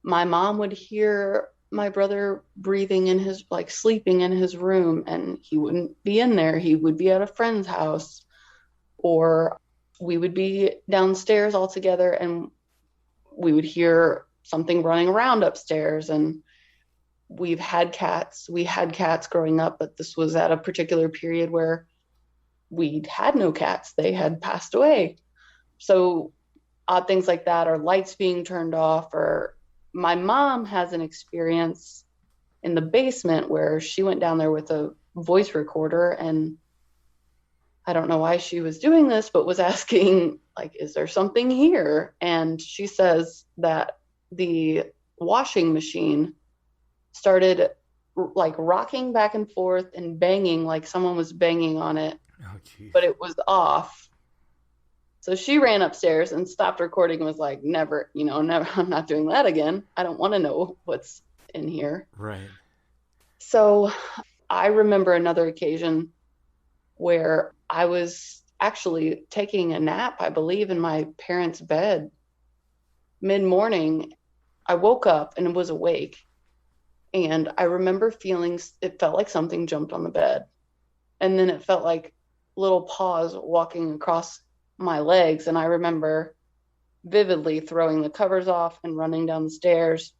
my mom would hear my brother breathing in his, like sleeping in his room, and he wouldn't be in there. He would be at a friend's house, or we would be downstairs all together and we would hear something running around upstairs. And we had cats growing up, but this was at a particular period where we had no cats. They had passed away. So odd things like that, or lights being turned off. Or my mom has an experience in the basement where she went down there with a voice recorder, and I don't know why she was doing this, but was asking, like, is there something here? And she says that the washing machine started like rocking back and forth and banging, like someone was banging on it, but it was off. So she ran upstairs and stopped recording and was like, never, I'm not doing that again. I don't want to know what's in here. Right. So I remember another occasion where I was actually taking a nap, I believe, in my parents' bed. Mid-morning, I woke up and was awake. And I remember it felt like something jumped on the bed. And then it felt like little paws walking across my legs. And I remember vividly throwing the covers off and running down the stairs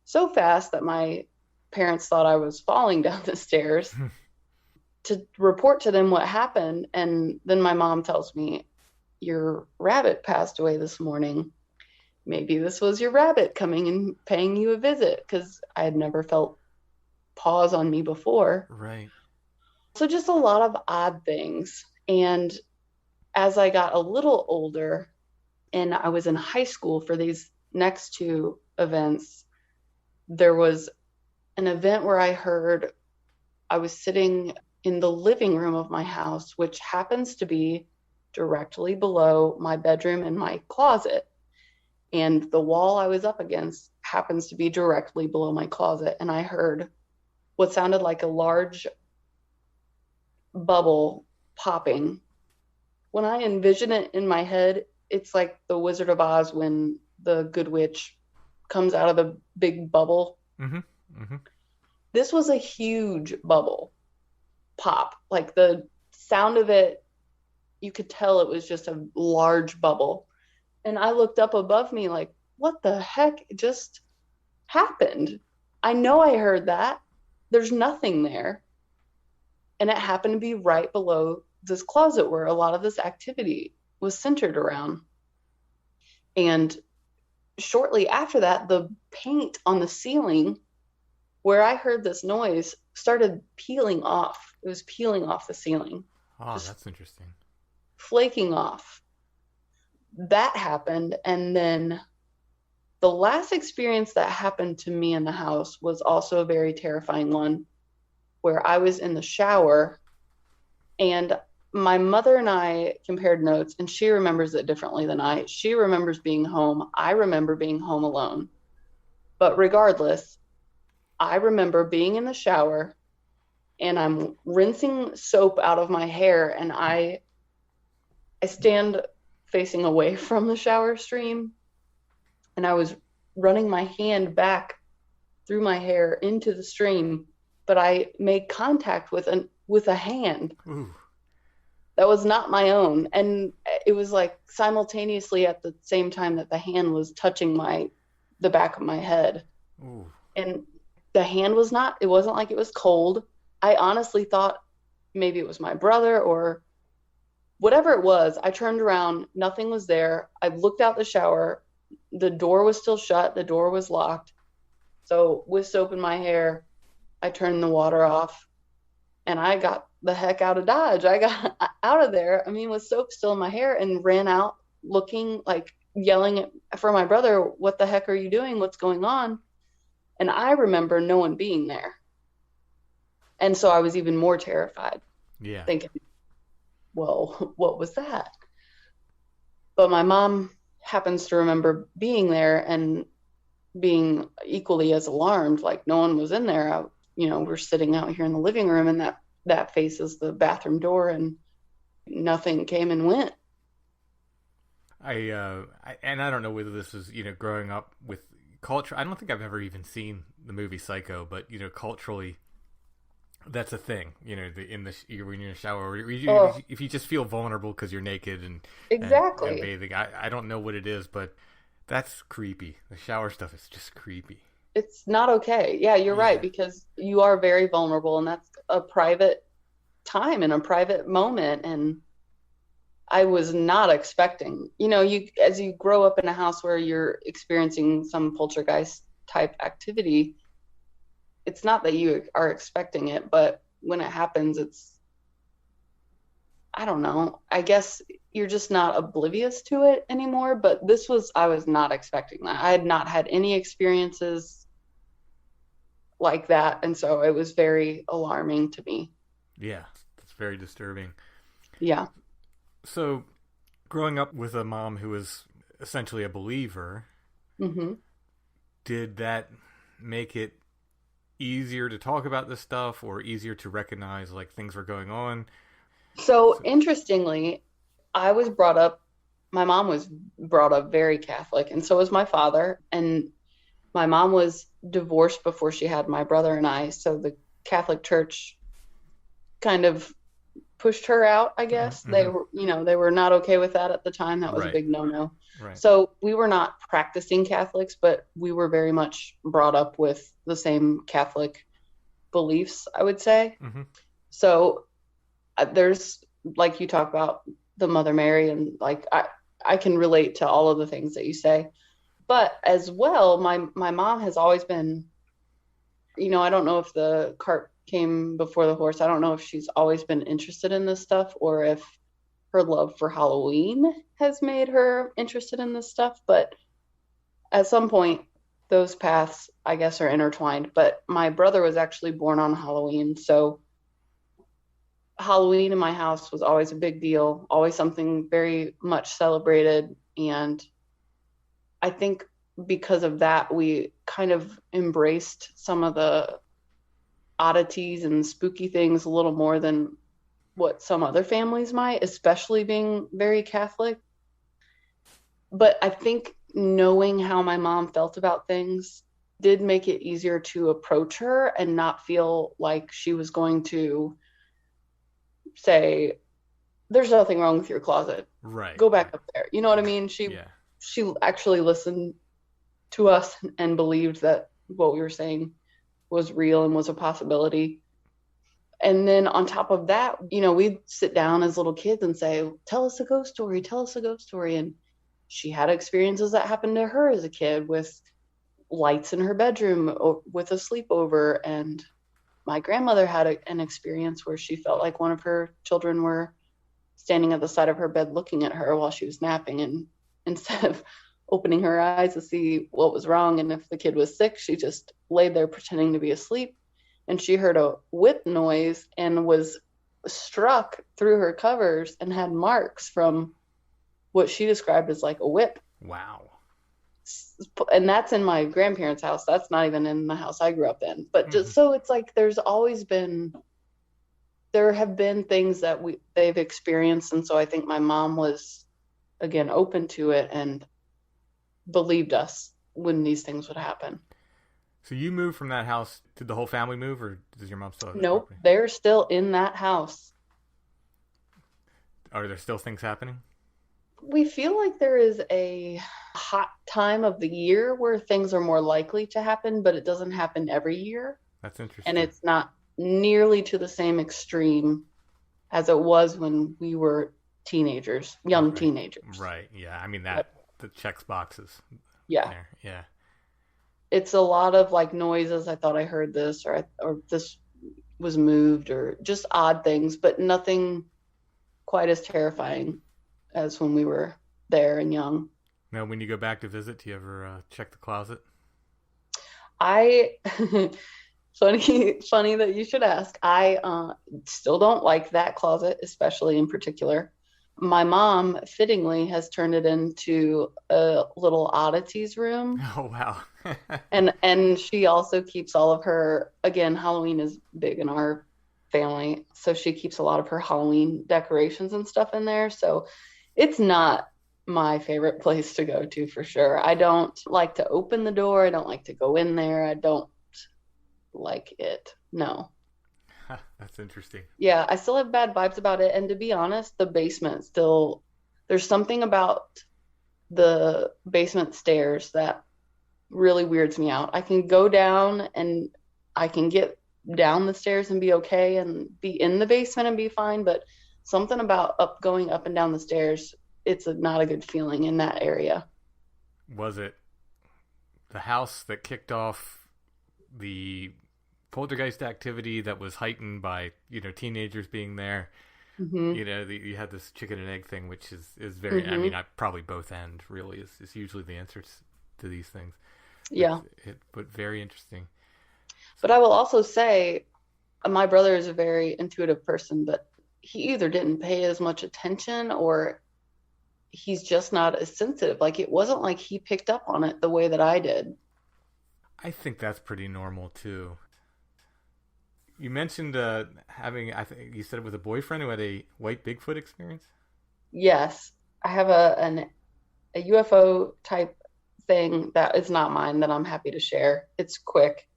so fast that my parents thought I was falling down the stairs to report to them what happened. And then my mom tells me, your rabbit passed away this morning. Maybe this was your rabbit coming and paying you a visit, because I had never felt paws on me before. Right. So just a lot of odd things. And as I got a little older and I was in high school for these next two events, there was an event where I was sitting in the living room of my house, which happens to be directly below my bedroom and my closet. And the wall I was up against happens to be directly below my closet. And I heard what sounded like a large bubble popping. When I envision it in my head, it's like the Wizard of Oz when the Good Witch comes out of the big bubble. Mm-hmm. Mm-hmm. This was a huge bubble pop. Like the sound of it, you could tell it was just a large bubble. And I looked up above me like, what the heck just happened? I know I heard that. There's nothing there. And it happened to be right below this closet where a lot of this activity was centered around. And shortly after that, the paint on the ceiling where I heard this noise started peeling off. It was peeling off the ceiling. Oh, that's interesting. Flaking off. That happened. And then the last experience that happened to me in the house was also a very terrifying one, where I was in the shower and my mother and I compared notes, and she remembers it differently than I. She remembers being home. I remember being home alone. But regardless, I remember being in the shower and I'm rinsing soap out of my hair, and I stand facing away from the shower stream, and I was running my hand back through my hair into the stream, but I made contact with a hand. Ooh. That was not my own. And it was like simultaneously at the same time that the hand was touching the back of my head. Ooh. And the hand it wasn't like it was cold. I honestly thought maybe it was my brother or whatever it was. I turned around, nothing was there. I looked out the shower. The door was still shut. The door was locked. So with soap in my hair, I turned the water off and I got the heck out of Dodge. I got out of there. I mean, with soap still in my hair, and ran out looking, like yelling for my brother, what the heck are you doing? What's going on? And I remember no one being there. And so I was even more terrified. Yeah. Thinking, well, what was that? But my mom happens to remember being there, and being equally as alarmed, like no one was in there. We're sitting out here in the living room, and that faces the bathroom door, and nothing came and went. And I don't know whether this is, growing up with culture. I don't think I've ever even seen the movie Psycho, but culturally, that's a thing. When you're in the shower, or if you just feel vulnerable because you're naked and exactly and bathing. I don't know what it is, but that's creepy. The shower stuff is just creepy. It's not okay. Yeah, you're right, because you are very vulnerable, and that's a private time and a private moment. And I was not expecting, as you grow up in a house where you're experiencing some poltergeist type activity, it's not that you are expecting it, but when it happens, I don't know. I guess you're just not oblivious to it anymore. But I was not expecting that. I had not had any experiences like that. And so it was very alarming to me. Yeah, it's very disturbing. Yeah. So growing up with a mom who was essentially a believer, mm-hmm. did that make it easier to talk about this stuff, or easier to recognize like things were going on? So interestingly, my mom was brought up very Catholic, and so was my father. And my mom was divorced before she had my brother and I. So the Catholic Church kind of pushed her out, I guess. Mm-hmm. They were not okay with that at the time. That was right. a big no-no. Right. So we were not practicing Catholics, but we were very much brought up with the same Catholic beliefs, I would say. Mm-hmm. So there's, like you talk about the Mother Mary, and like I can relate to all of the things that you say. But as well, my mom has always been, I don't know if the cart came before the horse. I don't know if she's always been interested in this stuff, or if her love for Halloween has made her interested in this stuff. But at some point, those paths, I guess, are intertwined. But my brother was actually born on Halloween, so Halloween in my house was always a big deal, always something very much celebrated. And I think because of that, we kind of embraced some of the oddities and spooky things a little more than what some other families might, especially being very Catholic. But I think knowing how my mom felt about things did make it easier to approach her and not feel like she was going to say, there's nothing wrong with your closet. Right. Go back up there. You know what I mean? She actually listened to us and believed that what we were saying was real and was a possibility. And then on top of that, we'd sit down as little kids and say, tell us a ghost story, tell us a ghost story. And she had experiences that happened to her as a kid with lights in her bedroom with a sleepover. And my grandmother had an experience where she felt like one of her children were standing at the side of her bed looking at her while she was napping. And instead of opening her eyes to see what was wrong and if the kid was sick, she just laid there pretending to be asleep. And she heard a whip noise and was struck through her covers and had marks from what she described as like a whip. Wow. And that's in my grandparents' house. That's not even in the house I grew up in. But just so it's like there have been things that they've experienced. And so I think my mom was, again, open to it and believed us when these things would happen. So you moved from that house. Did the whole family move, or does your mom still have Nope, property? they're still in that house. Are there still things happening? We feel like there is a hot time of the year where things are more likely to happen, but it doesn't happen every year. That's interesting. And it's not nearly to the same extreme as it was when we were teenagers, young teenagers. Right, yeah. I mean, that checks boxes. Yeah. There. Yeah. It's a lot of like noises. I thought I heard this, or this was moved, or just odd things, but nothing quite as terrifying as when we were there and young. Now, when you go back to visit, do you ever check the closet? Funny that you should ask. I still don't like that closet, especially in particular. My mom fittingly has turned it into a little oddities room. Oh, wow. And she also keeps all of her, again, Halloween is big in our family, so she keeps a lot of her Halloween decorations and stuff in there. So it's not my favorite place to go to for sure. I don't like to open the door. I don't like to go in there. I don't like it. No. That's interesting. Yeah, I still have bad vibes about it. And to be honest, the basement still, there's something about the basement stairs that really weirds me out. I can go down and I can get down the stairs and be okay and be in the basement and be fine, but something about going up and down the stairs, it's not a good feeling in that area. Was it the house that kicked off the poltergeist activity that was heightened by, teenagers being there? Mm-hmm. You had this chicken and egg thing, which is very, Mm-hmm. I mean, probably both end really is usually the answer to these things. Yeah. But very interesting. But I will also say my brother is a very intuitive person, but he either didn't pay as much attention or he's just not as sensitive. Like, it wasn't like he picked up on it the way that I did. I think that's pretty normal too. You mentioned having, I think you said it was a boyfriend who had a white Bigfoot experience? Yes, I have a UFO type thing that is not mine that I'm happy to share. It's quick.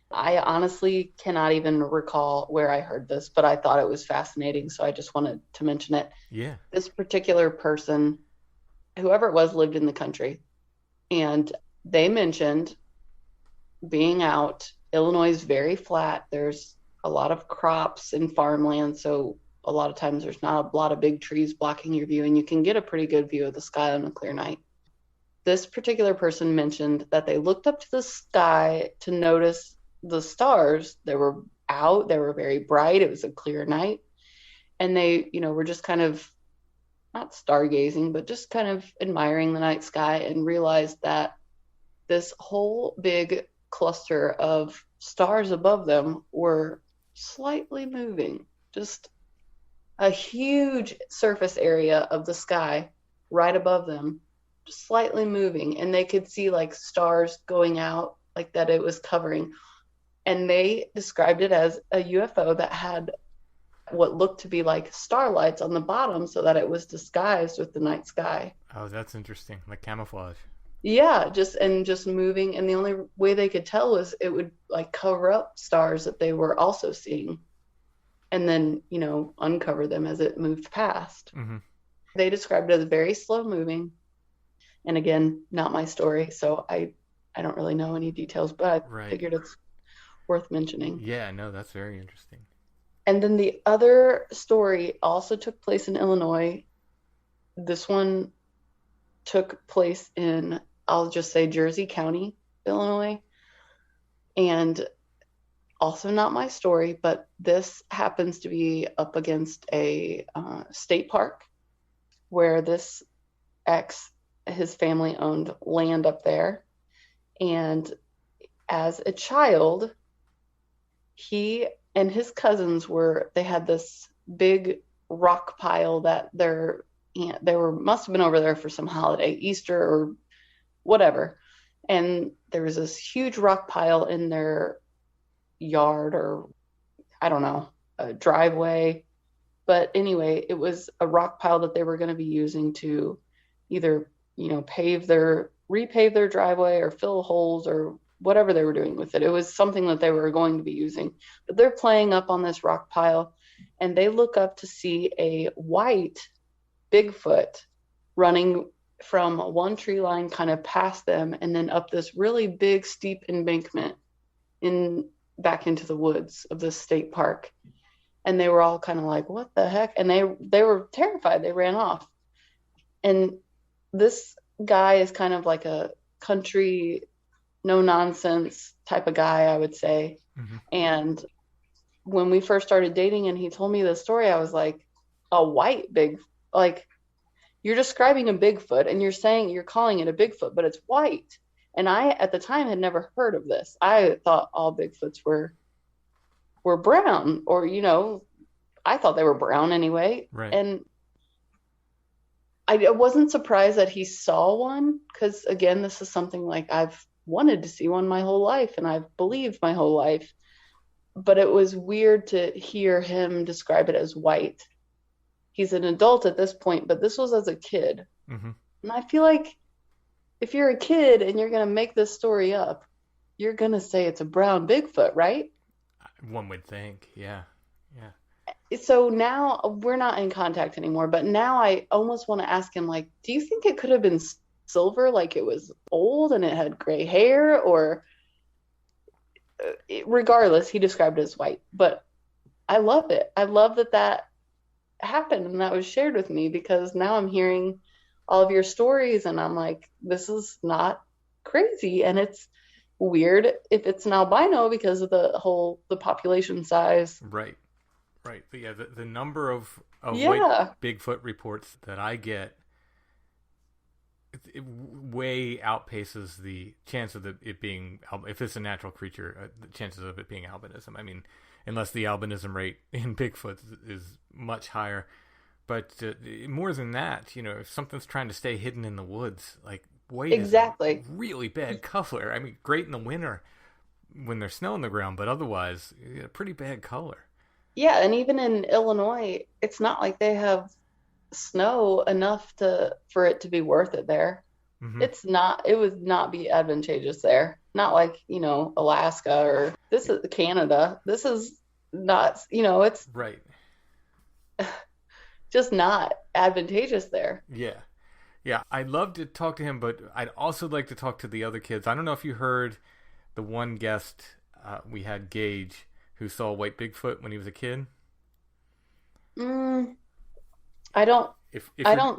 I honestly cannot even recall where I heard this, but I thought it was fascinating, so I just wanted to mention it. Yeah. This particular person, whoever it was, lived in the country, and they mentioned being out. Illinois is very flat. There's a lot of crops and farmland, so a lot of times there's not a lot of big trees blocking your view, and you can get a pretty good view of the sky on a clear night. This particular person mentioned that they looked up to the sky to notice the stars. They were out, they were very bright, it was a clear night, and they, were just kind of not stargazing, but just kind of admiring the night sky, and realized that this whole big cluster of stars above them were slightly moving, just a huge surface area of the sky right above them, just slightly moving, and they could see like stars going out, like that it was covering. And they described it as a UFO that had what looked to be like starlights on the bottom so that it was disguised with the night sky. Oh, that's interesting. Like camouflage. Yeah, just moving. And the only way they could tell was it would like cover up stars that they were also seeing and then, uncover them as it moved past. Mm-hmm. They described it as very slow moving. And again, not my story, so I don't really know any details, but I figured it's worth mentioning. Yeah, no, that's very interesting. And then the other story also took place in Illinois. This one took place in, I'll just say, Jersey County, Illinois. And also not my story, but this happens to be up against a state park where this his family owned land up there. And as a child, he and his cousins they had this big rock pile that they must have been over there for some holiday, Easter or whatever. And there was this huge rock pile in their yard, or I don't know, a driveway. But anyway, it was a rock pile that they were going to be using to either, repave their driveway or fill holes or whatever they were doing with it. It was something that they were going to be using. But they're playing up on this rock pile, and they look up to see a white Bigfoot running from one tree line kind of past them and then up this really big steep embankment back into the woods of this state park. And they were all kind of like, what the heck? And they were terrified. They ran off. And this guy is kind of like a country, no nonsense type of guy, I would say. Mm-hmm. And when we first started dating and he told me this story, I was like, a white like, you're describing a Bigfoot and you're calling it a Bigfoot, but it's white. And I, at the time, had never heard of this. I thought all Bigfoots were brown, or, I thought they were brown anyway. Right. And I wasn't surprised that he saw one, because again, this is something like I've wanted to see one my whole life and I've believed my whole life. But it was weird to hear him describe it as white. He's an adult at this point, but this was as a kid. Mm-hmm. And I feel like if you're a kid and you're going to make this story up, you're going to say it's a brown Bigfoot, right? One would think, yeah. So now we're not in contact anymore, but now I almost want to ask him, like, do you think it could have been silver, like it was old and it had gray hair? Or regardless, he described it as white. But I love it. I love that happened and that was shared with me, because now I'm hearing all of your stories and I'm like, this is not crazy. And it's weird if it's an albino because of the population size. Right. But yeah, the number of Yeah. white Bigfoot reports that I get, it way outpaces the chance of it being, if it's a natural creature, the chances of it being albinism. I mean, unless the albinism rate in Bigfoot is much higher. But more than that, if something's trying to stay hidden in the woods, like white Exactly. is a really bad color. I mean, great in the winter when there's snow on the ground, but otherwise, a pretty bad color. Yeah, and even in Illinois, it's not like they have snow enough for it to be worth it there. Mm-hmm. It would not be advantageous there. Not like, Alaska or this is Canada. This is not, it's Right. just not advantageous there. Yeah. I'd love to talk to him, but I'd also like to talk to the other kids. I don't know if you heard the one guest we had, Gage, who saw a white Bigfoot when he was a kid. I don't.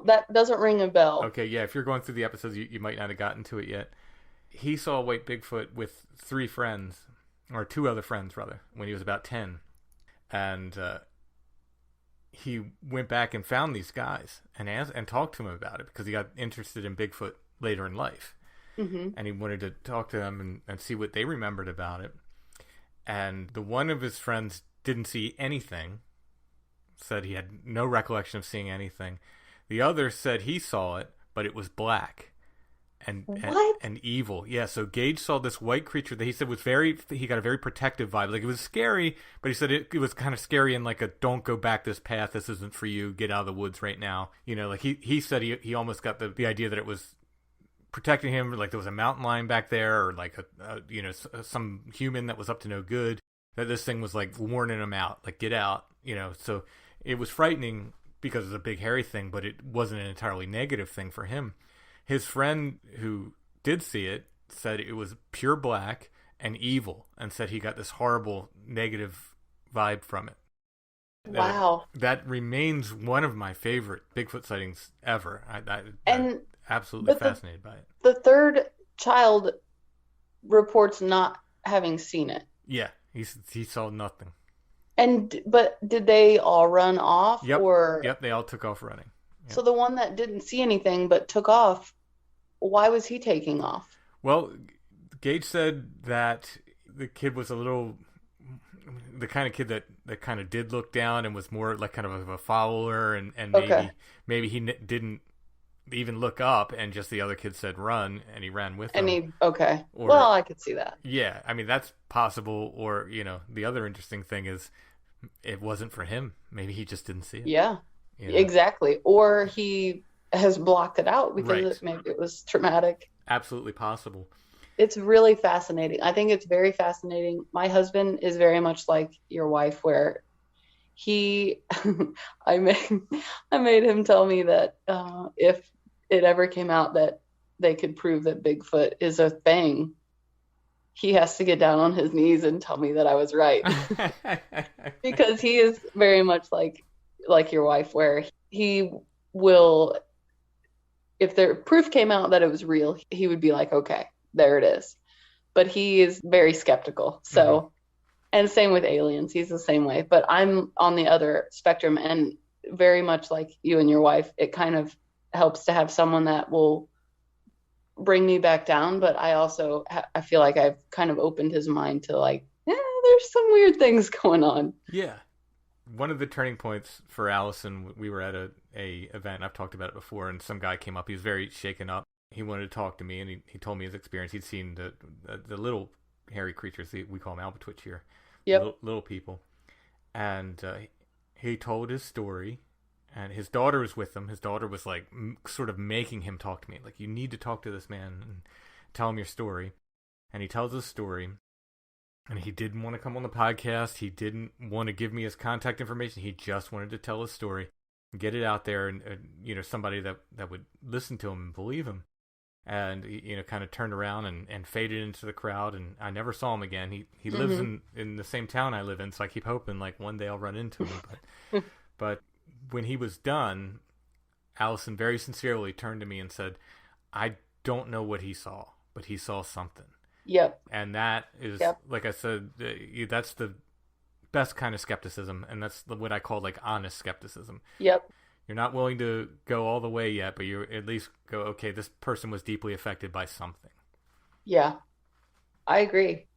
That doesn't ring a bell. Okay, yeah. If you're going through the episodes, you might not have gotten to it yet. He saw a white Bigfoot with 3 friends, or 2 other friends rather, when he was about 10, and he went back and found these guys and talked to them about it because he got interested in Bigfoot later in life, and he wanted to talk to them and see what they remembered about it. And the one of his friends didn't see anything, said he had no recollection of seeing anything. The other said he saw it, but it was black and evil. Yeah, so Gage saw this white creature that he said was he got a very protective vibe. Like, it was scary, but he said it was kind of scary in like a, don't go back this path, this isn't for you, get out of the woods right now. Like he said he almost got the idea that it was protecting him, like there was a mountain lion back there, or like some human that was up to no good, that this thing was like warning him out, like, get out, so it was frightening because it's a big hairy thing, but it wasn't an entirely negative thing for him. His friend who did see it said it was pure black and evil, and said he got this horrible negative vibe from it. Wow. That remains one of my favorite Bigfoot sightings ever. I'm absolutely fascinated by it. The third child reports not having seen it. Yeah, he saw nothing. But did they all run off? Yep, they all took off running. Yep. So the one that didn't see anything but took off, why was he taking off? Well, Gage said that the kid was the kind of kid that kind of did look down and was more like kind of a follower, and maybe he didn't even look up, and just the other kid said run, and he ran with him. Well, I could see that. Yeah, I mean, that's possible. Or, the other interesting thing is it wasn't for him. Maybe he just didn't see it. Yeah, exactly. Or he has blocked it out because maybe it was traumatic. Absolutely possible. It's really fascinating. I think it's very fascinating. My husband is very much like your wife, where I made him tell me that if it ever came out that they could prove that Bigfoot is a thing, he has to get down on his knees and tell me that I was right. Because he is very much like your wife, where he will, if the proof came out that it was real, he would be like, okay, there it is. But he is very skeptical. So, and same with aliens, he's the same way. But I'm on the other spectrum, and very much like you and your wife, it kind of helps to have someone that will bring me back down. But I also, I feel like I've kind of opened his mind to like, there's some weird things going on. Yeah. One of the turning points for Allison, we were at a event, I've talked about it before, and some guy came up. He was very shaken up. He wanted to talk to me, and he told me his experience. He'd seen the little hairy creatures. We call them Albatwitch here. Yep. Little people. And he told his story, and his daughter was with him. His daughter was like sort of making him talk to me. Like, you need to talk to this man and tell him your story. And he tells his story. And he didn't want to come on the podcast. He didn't want to give me his contact information. He just wanted to tell his story, get it out there, and somebody that would listen to him and believe him. And kind of turned around and faded into the crowd. And I never saw him again. He lives in the same town I live in, so I keep hoping like one day I'll run into him. But when he was done, Allison very sincerely turned to me and said, "I don't know what he saw, but he saw something." Yep. And that is, like I said, that's the best kind of skepticism, and that's what I call like honest skepticism. Yep. You're not willing to go all the way yet, but you at least go, okay, this person was deeply affected by something. Yeah, I agree.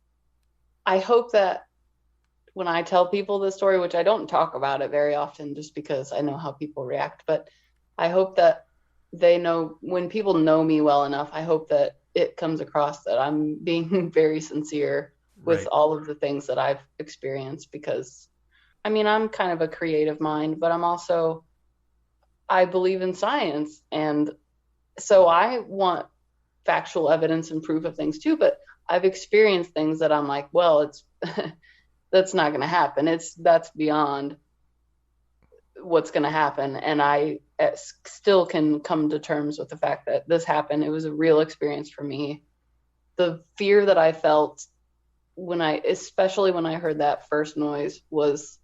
I hope that when I tell people this story, which I don't talk about it very often just because I know how people react, but I hope that they know, when people know me well enough, I hope that it comes across that I'm being very sincere with all of the things that I've experienced, because I mean, I'm kind of a creative mind, but I believe in science. And so I want factual evidence and proof of things too, but I've experienced things that I'm like, well, it's, that's not going to happen. That's beyond what's going to happen. And I still can come to terms with the fact that this happened. It was a real experience for me. The fear that I felt especially when I heard that first noise, was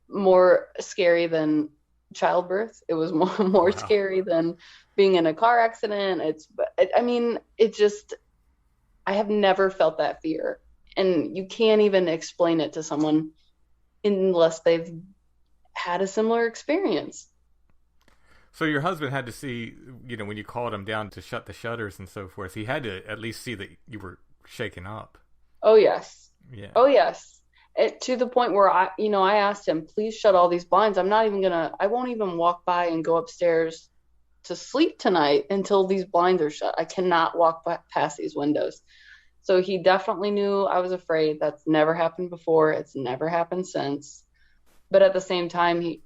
more scary than childbirth. It was more scary than being in a car accident. I have never felt that fear, and you can't even explain it to someone unless they've had a similar experience. So your husband had to see, when you called him down to shut the shutters and so forth, he had to at least see that you were shaken up. Oh yes. Yeah. Oh yes. To the point where I asked him, please shut all these blinds. I won't even walk by and go upstairs to sleep tonight until these blinds are shut. I cannot walk past these windows. So he definitely knew I was afraid. That's never happened before. It's never happened since. But at the same time, he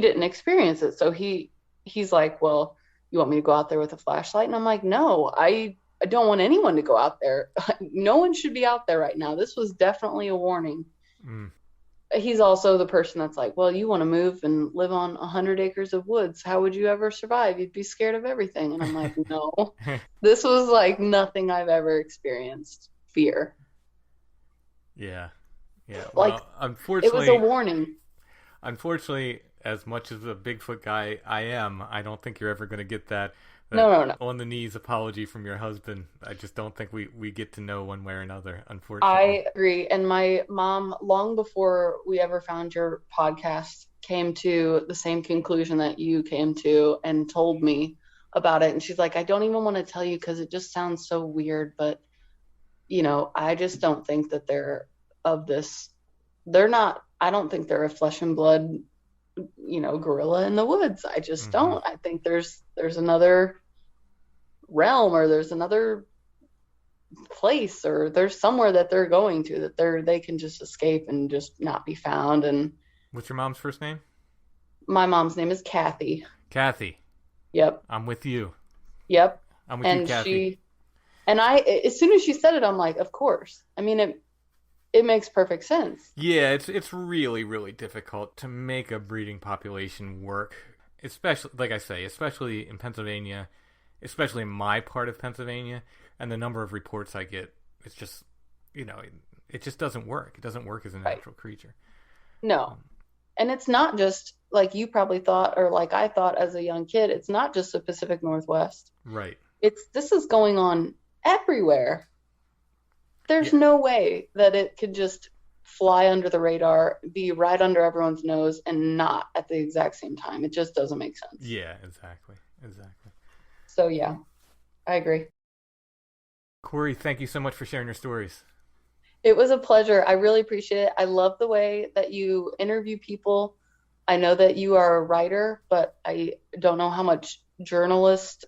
didn't experience it. So he's like, well, you want me to go out there with a flashlight? And I'm like, no, I don't want anyone to go out there. No one should be out there right now. This was definitely a warning. He's also the person that's like, well, you want to move and live on 100 acres of woods. How would you ever survive? You'd be scared of everything. And I'm like, no, this was like nothing I've ever experienced. Fear. Yeah. Yeah. Like, well, unfortunately, it was a warning. Unfortunately, as much as a Bigfoot guy I am, I don't think you're ever going to get that No. on the knees apology from your husband. I just don't think we get to know one way or another, unfortunately. I agree. And my mom, long before we ever found your podcast, came to the same conclusion that you came to and told me about it. And she's like, I don't even want to tell you because it just sounds so weird. But, I just don't think that they're of this. They're not, I don't think they're a flesh and blood, gorilla in the woods. I just don't. I think there's another realm, or there's another place, or there's somewhere that they're going to that they can just escape and just not be found. And what's your mom's first name? My mom's name is Kathy. Kathy. Yep. I'm with you. Yep. I'm with you, Kathy. As soon as she said it, I'm like, of course. I mean, it makes perfect sense. Yeah, it's really, really difficult to make a breeding population work, especially, like I say, especially in Pennsylvania, especially in my part of Pennsylvania, and the number of reports I get, it's just, it just doesn't work. It doesn't work as a natural creature. No. And it's not just like you probably thought, or like I thought as a young kid, it's not just the Pacific Northwest. Right. This is going on everywhere. There's no way that it could just fly under the radar, be right under everyone's nose, and not at the exact same time. It just doesn't make sense. Yeah, exactly. So yeah, I agree. Kori, thank you so much for sharing your stories. It was a pleasure. I really appreciate it. I love the way that you interview people. I know that you are a writer, but I don't know how much journalist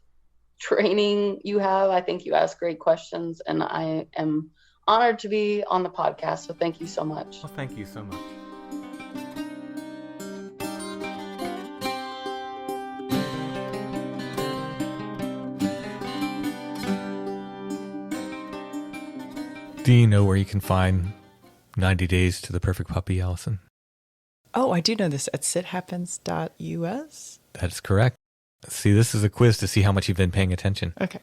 training you have. I think you ask great questions, and I am honored to be on the podcast. So thank you so much. Well, thank you so much. Do you know where you can find 90 Days to the Perfect Puppy, Allison? Oh, I do know this at sithappens.us. That's correct. See, this is a quiz to see how much you've been paying attention. Okay.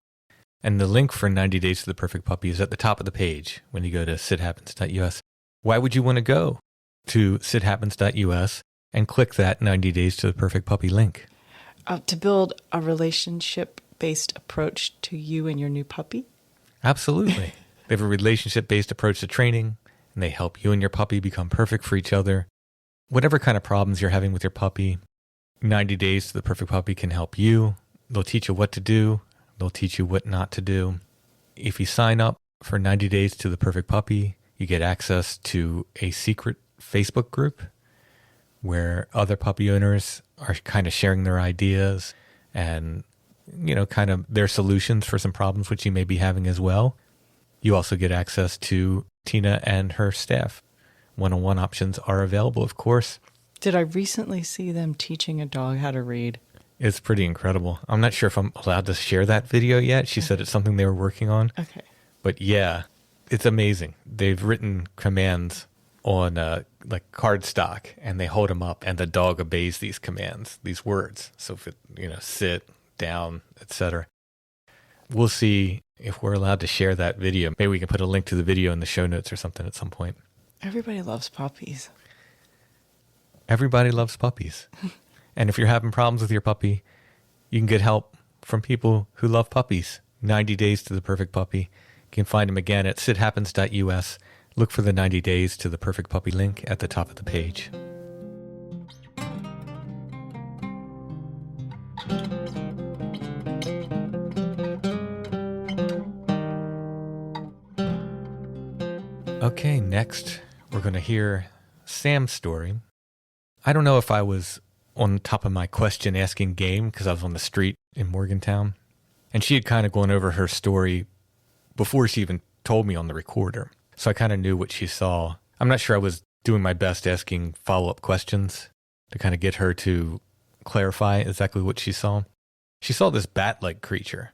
And the link for 90 Days to the Perfect Puppy is at the top of the page when you go to sithappens.us. Why would you want to go to sithappens.us and click that 90 Days to the Perfect Puppy link? To build a relationship-based approach to you and your new puppy? Absolutely. They have a relationship-based approach to training, and they help you and your puppy become perfect for each other. Whatever kind of problems you're having with your puppy, 90 Days to the Perfect Puppy can help you. They'll teach you what to do. They'll teach you what not to do. If you sign up for 90 Days to the Perfect Puppy, you get access to a secret Facebook group where other puppy owners are kind of sharing their ideas and, you know, kind of their solutions for some problems which you may be having as well. You also get access to Tina and her staff. One-on-one options are available, of course. Did I recently see them teaching a dog how to read? It's pretty incredible. I'm not sure if I'm allowed to share that video yet. She said it's something they were working on. Okay. But yeah, it's amazing. They've written commands on like cardstock, and they hold them up, and the dog obeys these commands, these words. So if it, you know, sit, down, etc. We'll see if we're allowed to share that video. Maybe we can put a link to the video in the show notes or something at some point. Everybody loves puppies. Everybody loves puppies. And if you're having problems with your puppy, you can get help from people who love puppies. 90 Days to the Perfect Puppy. You can find them again at sithappens.us. Look for the 90 Days to the Perfect Puppy link at the top of the page. Okay, next we're going to hear Sam's story. I don't know if I was on top of my question asking game because I was on the street in Morgantown, and she had kind of gone over her story before she even told me on the recorder. So I kind of knew what she saw. I'm not sure I was doing my best asking follow-up questions to kind of get her to clarify exactly what she saw. She saw this bat-like creature,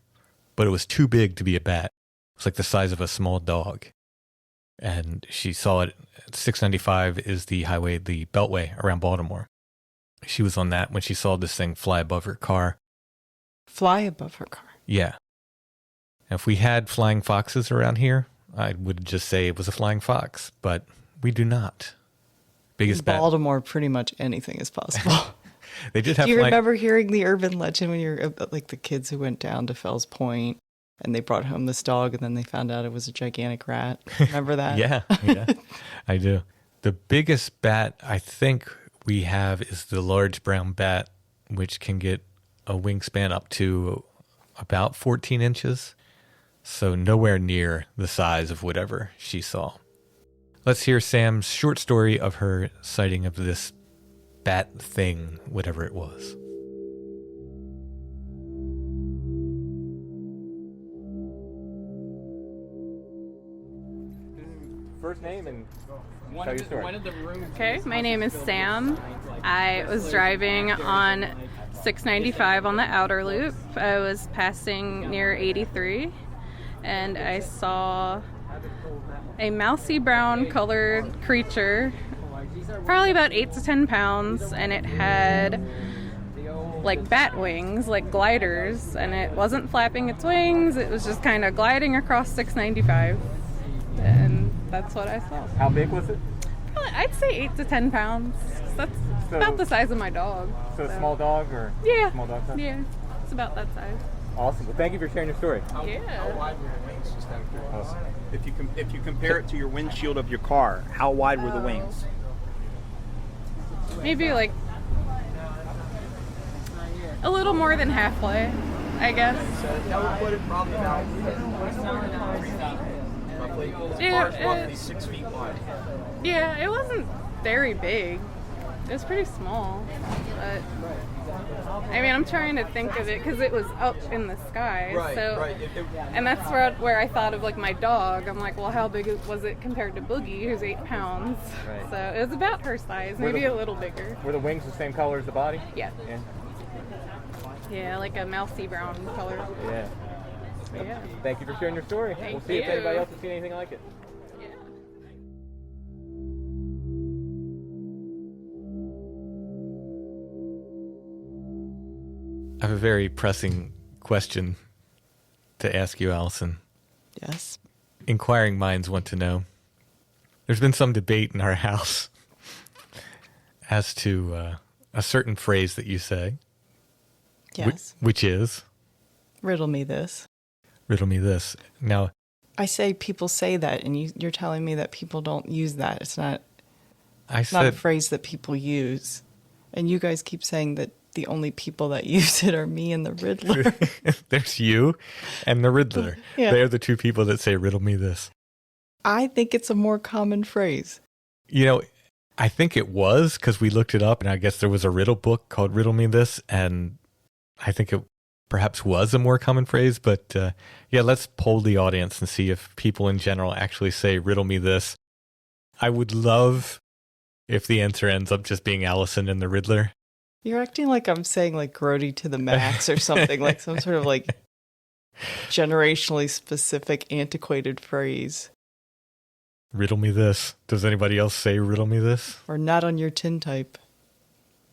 but it was too big to be a bat. It was like the size of a small dog. And she saw it. 695 is the highway, the beltway around Baltimore. She was on that when she saw this thing fly above her car. Fly above her car? Yeah. If we had flying foxes around here, I would just say it was a flying fox, but we do not. Biggest In bat. Baltimore, pretty much anything is possible. They did have. Do you remember hearing the urban legend when you're like the kids who went down to Fells Point and they brought home this dog and then they found out it was a gigantic rat? Remember that? Yeah, I do. The biggest bat I think we have is the large brown bat, which can get a wingspan up to about 14 inches. So nowhere near the size of whatever she saw. Let's hear Sam's short story of her sighting of this bat thing, whatever it was. First name and tell your story. Okay, my name is Sam. I was driving on 695 on the outer loop. I was passing near 83, and I saw a mousy brown colored creature, probably about 8 to 10 pounds, and it had like bat wings, like gliders, and it wasn't flapping its wings, it was just kind of gliding across 695, and that's what I saw. How big was it? Probably, I'd say 8 to 10 pounds. That's about the size of my dog. So a small dog or yeah, small dog size? Yeah, it's about that size. Awesome. Well, thank you for sharing your story. Yeah. Awesome. If you compare it to your windshield of your car, how wide were the wings? Maybe like a little more than halfway, I guess. That would put it probably about roughly? The Yeah, bar is roughly 6 feet wide. Yeah, it wasn't very big. It was pretty small. But I mean, I'm trying to think of it because it was up in the sky. And that's where I thought of like my dog. I'm like, well, how big was it compared to Boogie, who's 8 pounds? Right. So it was about her size, maybe a little bigger. Were the wings the same color as the body? Yeah. Yeah, like a mousy brown color. Yeah. But yeah. Thank you for sharing your story. Thank We'll see if you. anybody else has seen anything like it. Yeah. I have a very pressing question to ask you, Allison. Yes. Inquiring minds want to know. There's been some debate in our house as to a certain phrase that you say. Yes. Which is? Riddle me this. Riddle me this. Now, I say people say that, and you're telling me that people don't use that. It's not I not a said phrase that people use. And you guys keep saying that the only people that use it are me and the Riddler. there's you and the Riddler. Yeah. They're the two people that say, riddle me this. I think it's a more common phrase. You know, I think it was because we looked it up, and I guess there was a riddle book called Riddle Me This, and I think it perhaps was a more common phrase. But yeah, let's poll the audience and see if people in general actually say, riddle me this. I would love if the answer ends up just being Allison and the Riddler. You're acting like I'm saying like Grody to the max or something, like some sort of like generationally specific antiquated phrase. Riddle me this. Does anybody else say riddle me this? Or not on your tintype.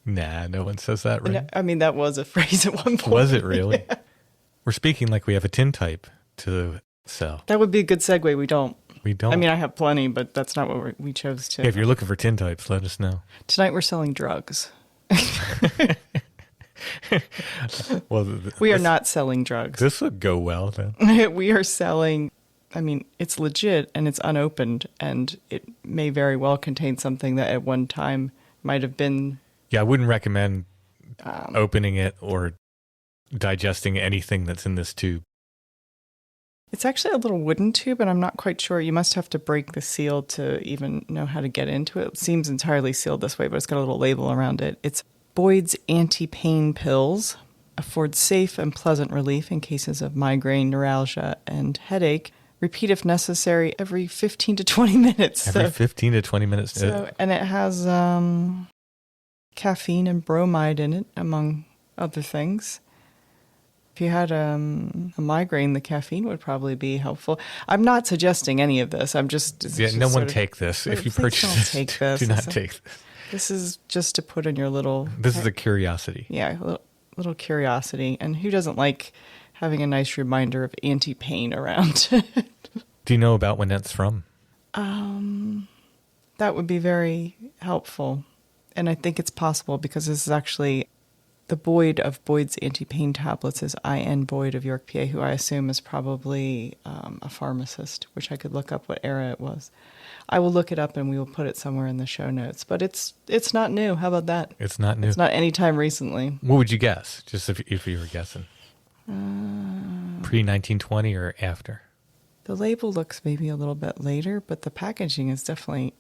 Nah, no one says that, right? No, I mean, that was a phrase at one point. Was it really? Yeah. We're speaking like we have a tintype to sell. That would be a good segue. We don't. We don't. I mean, I have plenty, but that's not what we chose to. Yeah, if you're looking for tintypes, let us know. Tonight we're selling drugs. Well, We are not selling drugs. This would go well then. We are selling, I mean, it's legit and it's unopened, and it may very well contain something that at one time might have been. Yeah, I wouldn't recommend opening it or digesting anything that's in this tube. It's actually a little wooden tube, and I'm not quite sure. You must have to break the seal to even know how to get into it. It seems entirely sealed this way, but it's got a little label around it. It's Boyd's anti-pain pills. Afford safe and pleasant relief in cases of migraine, neuralgia, and headache. Repeat if necessary every 15 to 20 minutes. Every 15 to 20 minutes. And it has caffeine and bromide in it, among other things. If you had a migraine, the caffeine would probably be helpful. I'm not suggesting any of this. I'm just... Yeah, no one take this. If you purchase don't take this. do not take this. This is just to put in your little... This is a curiosity. Yeah, a little curiosity. And who doesn't like having a nice reminder of anti-pain around? Do you know about when that's from? That would be very helpful. And I think it's possible because this is actually... The Boyd of Boyd's anti-pain tablets is I.N. Boyd of York, PA, who I assume is probably a pharmacist, which I could look up what era it was. I will look it up and we will put it somewhere in the show notes. But it's not new. How about that? It's not new. It's not any time recently. What would you guess? Just if you were guessing. Pre-1920 or after? The label looks maybe a little bit later, but the packaging is definitely...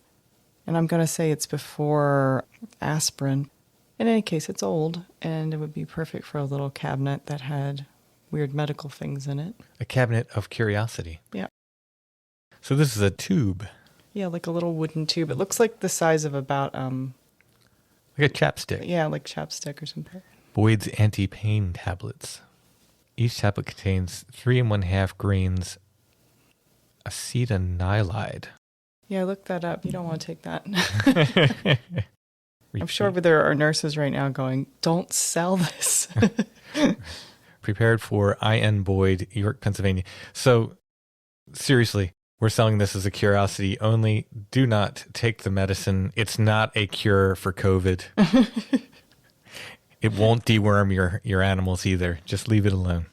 And I'm going to say it's before aspirin. In any case, it's old, and it would be perfect for a little cabinet that had weird medical things in it. A cabinet of curiosity. Yeah. So this is a tube. Yeah, like a little wooden tube. It looks like the size of about... Like a chapstick. Yeah, like chapstick or something. Boyd's anti-pain tablets. Each tablet contains 3 1/2 grains acetonilide. Yeah, look that up. You don't want to take that. I'm sure there are nurses right now going, don't sell this. Prepared for I.N. Boyd, York, Pennsylvania. So, seriously, we're selling this as a curiosity only. Do not take the medicine. It's not a cure for COVID. It won't deworm your animals either. Just leave it alone.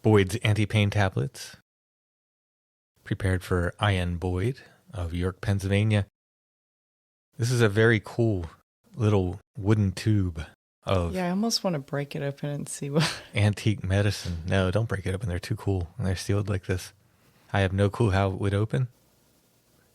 Boyd's anti-pain tablets. Prepared for I.N. Boyd of York, Pennsylvania. This is a very cool little wooden tube of Yeah, I almost want to break it open and see what... antique medicine. No, don't break it open. They're too cool. And they're sealed like this. I have no clue how it would open.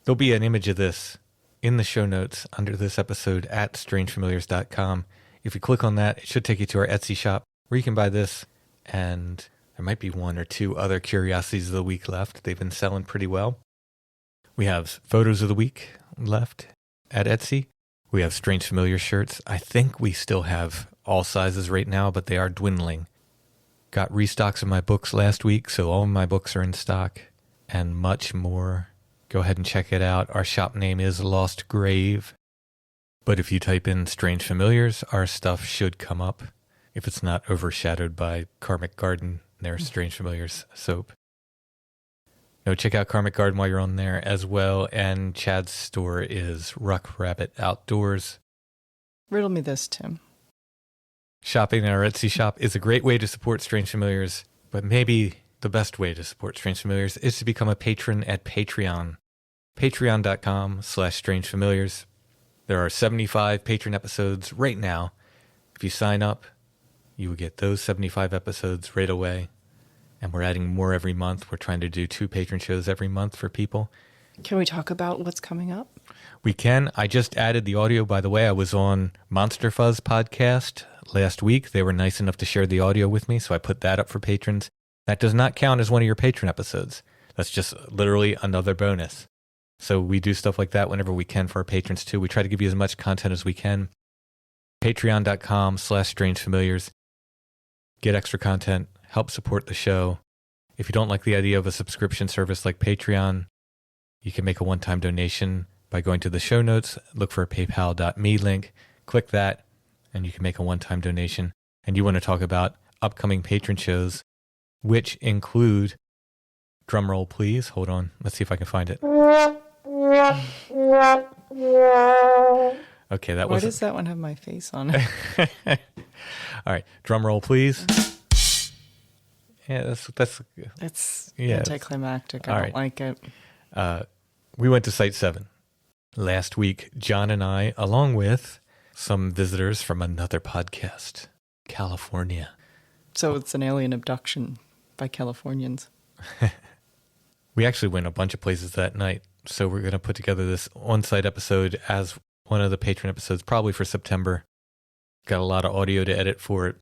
There'll be an image of this in the show notes under this episode at strangefamiliars.com. If you click on that, it should take you to our Etsy shop where you can buy this. And there might be one or two other Curiosities of the Week left. They've been selling pretty well. We have Photos of the Week left at Etsy. We have Strange Familiar shirts. I think we still have all sizes right now, but they are dwindling. Got restocks of my books last week, so all of my books are in stock and much more. Go ahead and check it out. Our shop name is Lost Grave. But if you type in Strange Familiars, our stuff should come up if it's not overshadowed by Karmic Garden, their Strange Familiars soap. No, check out Karmic Garden while you're on there as well. And Chad's store is Ruck Rabbit Outdoors. Riddle me this, Tim. Shopping in our Etsy shop is a great way to support Strange Familiars, but maybe the best way to support Strange Familiars is to become a patron at Patreon. Patreon.com/strangefamiliars. There are 75 patron episodes right now. If you sign up, you will get those 75 episodes right away. And we're adding more every month. We're trying to do 2 patron shows every month for people. Can we talk about what's coming up? We can. I just added the audio, by the way. I was on Monster Fuzz podcast last week. They were nice enough to share the audio with me, so I put that up for patrons. That does not count as one of your patron episodes. That's just literally another bonus. So we do stuff like that whenever we can for our patrons too. We try to give you as much content as we can. Patreon.com/strangefamiliars. Get extra content. Help support the show. If you don't like the idea of a subscription service like Patreon, you can make a one-time donation by going to the show notes, look for a paypal.me link, click that, and you can make a one-time donation. And you want to talk about upcoming patron shows, which include, drumroll please, hold on, let's see if I can find it. Okay, that was. Why does that one have my face on it? All right, drumroll please. Yeah, It's yeah, anticlimactic. all I right. don't like it. We went to Site 7 last week. John and I, along with some visitors from another podcast, California. So it's an alien abduction by Californians. We actually went a bunch of places that night. So we're going to put together this on-site episode as one of the patron episodes, probably for September. Got a lot of audio to edit for it.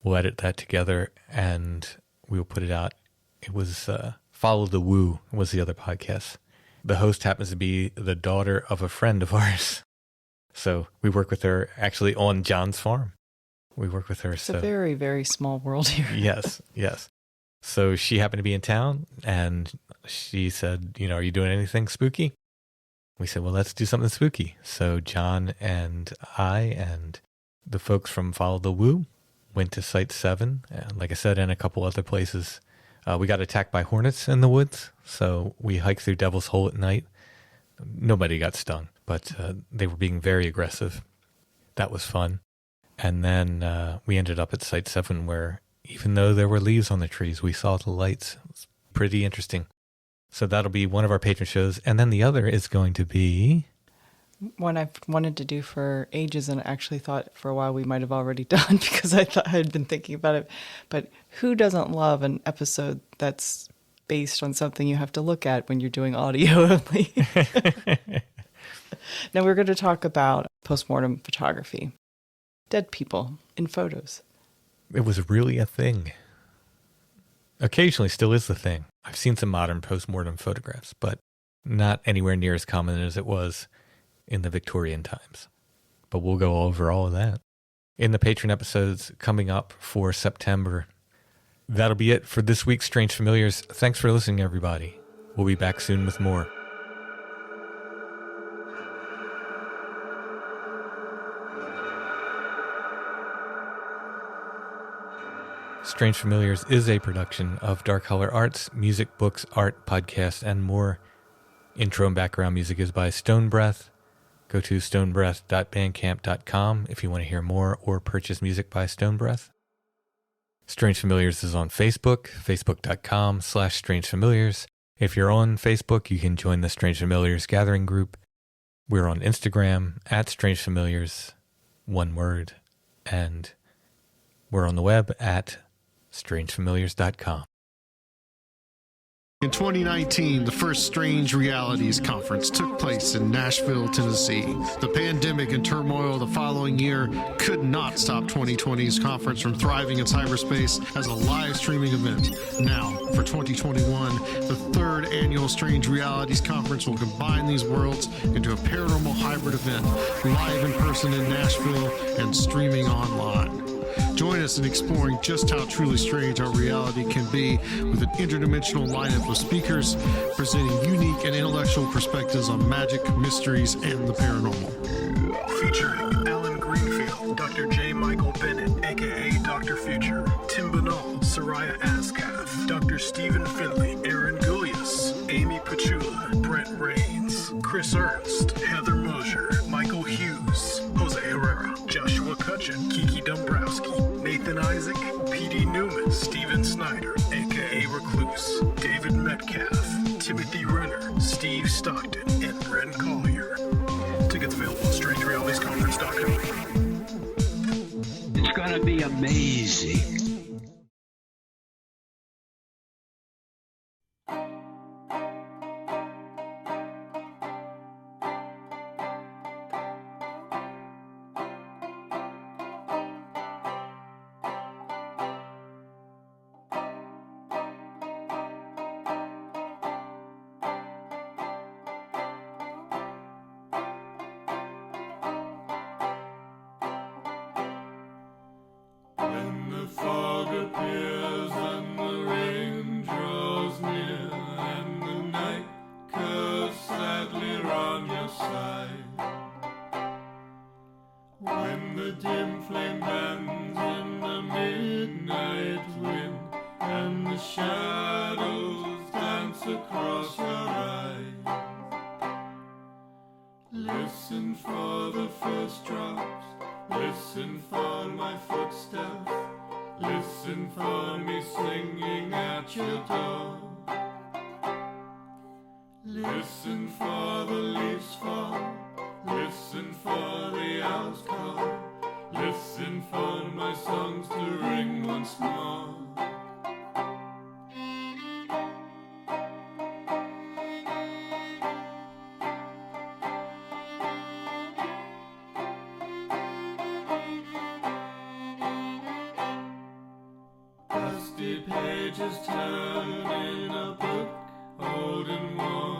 We'll edit that together and we'll put it out. It was Follow the Woo was the other podcast. The host happens to be the daughter of a friend of ours. So we work with her actually on John's farm. We work with her. It's a very, very small world here. Yes. So she happened to be in town and she said, are you doing anything spooky? We said, well, let's do something spooky. So John and I and the folks from Follow the Woo went to Site 7, and like I said, and a couple other places. We got attacked by hornets in the woods, so we hiked through Devil's Hole at night. Nobody got stung, but they were being very aggressive. That was fun. And then we ended up at Site 7 where, even though there were leaves on the trees, we saw the lights. It was pretty interesting. So that'll be one of our patron shows. And then the other is going to be one I've wanted to do for ages, and I actually thought for a while we might have already done because I thought I had been thinking about it. But who doesn't love an episode that's based on something you have to look at when you're doing audio only? Now we're going to talk about postmortem photography. Dead people in photos. It was really a thing. Occasionally still is the thing. I've seen some modern postmortem photographs, but not anywhere near as common as it was in the Victorian times. But we'll go over all of that in the patron episodes coming up for September. That'll be it for this week's Strange Familiars. Thanks for listening, everybody. We'll be back soon with more. Strange Familiars is a production of Dark Color Arts, music, books, art, podcasts, and more. Intro and background music is by Stone Breath. Go to stonebreath.bandcamp.com if you want to hear more or purchase music by Stone Breath. Strange Familiars is on Facebook, facebook.com/strangefamiliars. If you're on Facebook, you can join the Strange Familiars gathering group. We're on Instagram @strangefamiliars, one word, and we're on the web at strangefamiliars.com. In 2019, the first Strange Realities Conference took place in Nashville, Tennessee. The pandemic and turmoil of the following year could not stop 2020's conference from thriving in cyberspace as a live streaming event. Now, for 2021, the third annual Strange Realities Conference will combine these worlds into a paranormal hybrid event, live in person in Nashville and streaming online. Join us in exploring just how truly strange our reality can be with an interdimensional lineup of speakers presenting unique and intellectual perspectives on magic, mysteries, and the paranormal. Featuring Alan Greenfield, Dr. J. Michael Bennett, aka Dr. Future, Tim Banal, Soraya Ascaf, Dr. Stephen Finley, Aaron Gullius, Amy Pachula, Brent Rains, Chris Ernst, Heather Mosier, Michael Hughes, Jose Herrera, Joshua Cutchin, Kiki Dombrowski, Nathan Isaac, P.D. Newman, Steven Snyder, aka Recluse, David Metcalf, Timothy Renner, Steve Stockton, and Bren Collier. Tickets available at strangerealities.com. It's gonna be amazing. When the fog appears and the rain draws near and the night curves sadly round your side, when the dim flame bends in the midnight wind and the shadows dance across your eyes, listen for the first drops. Listen for my footsteps, listen for me singing at your door. Listen for the leaves fall, listen for the owls call, listen for my songs to ring once more. Dusty pages turn in a book old and worn.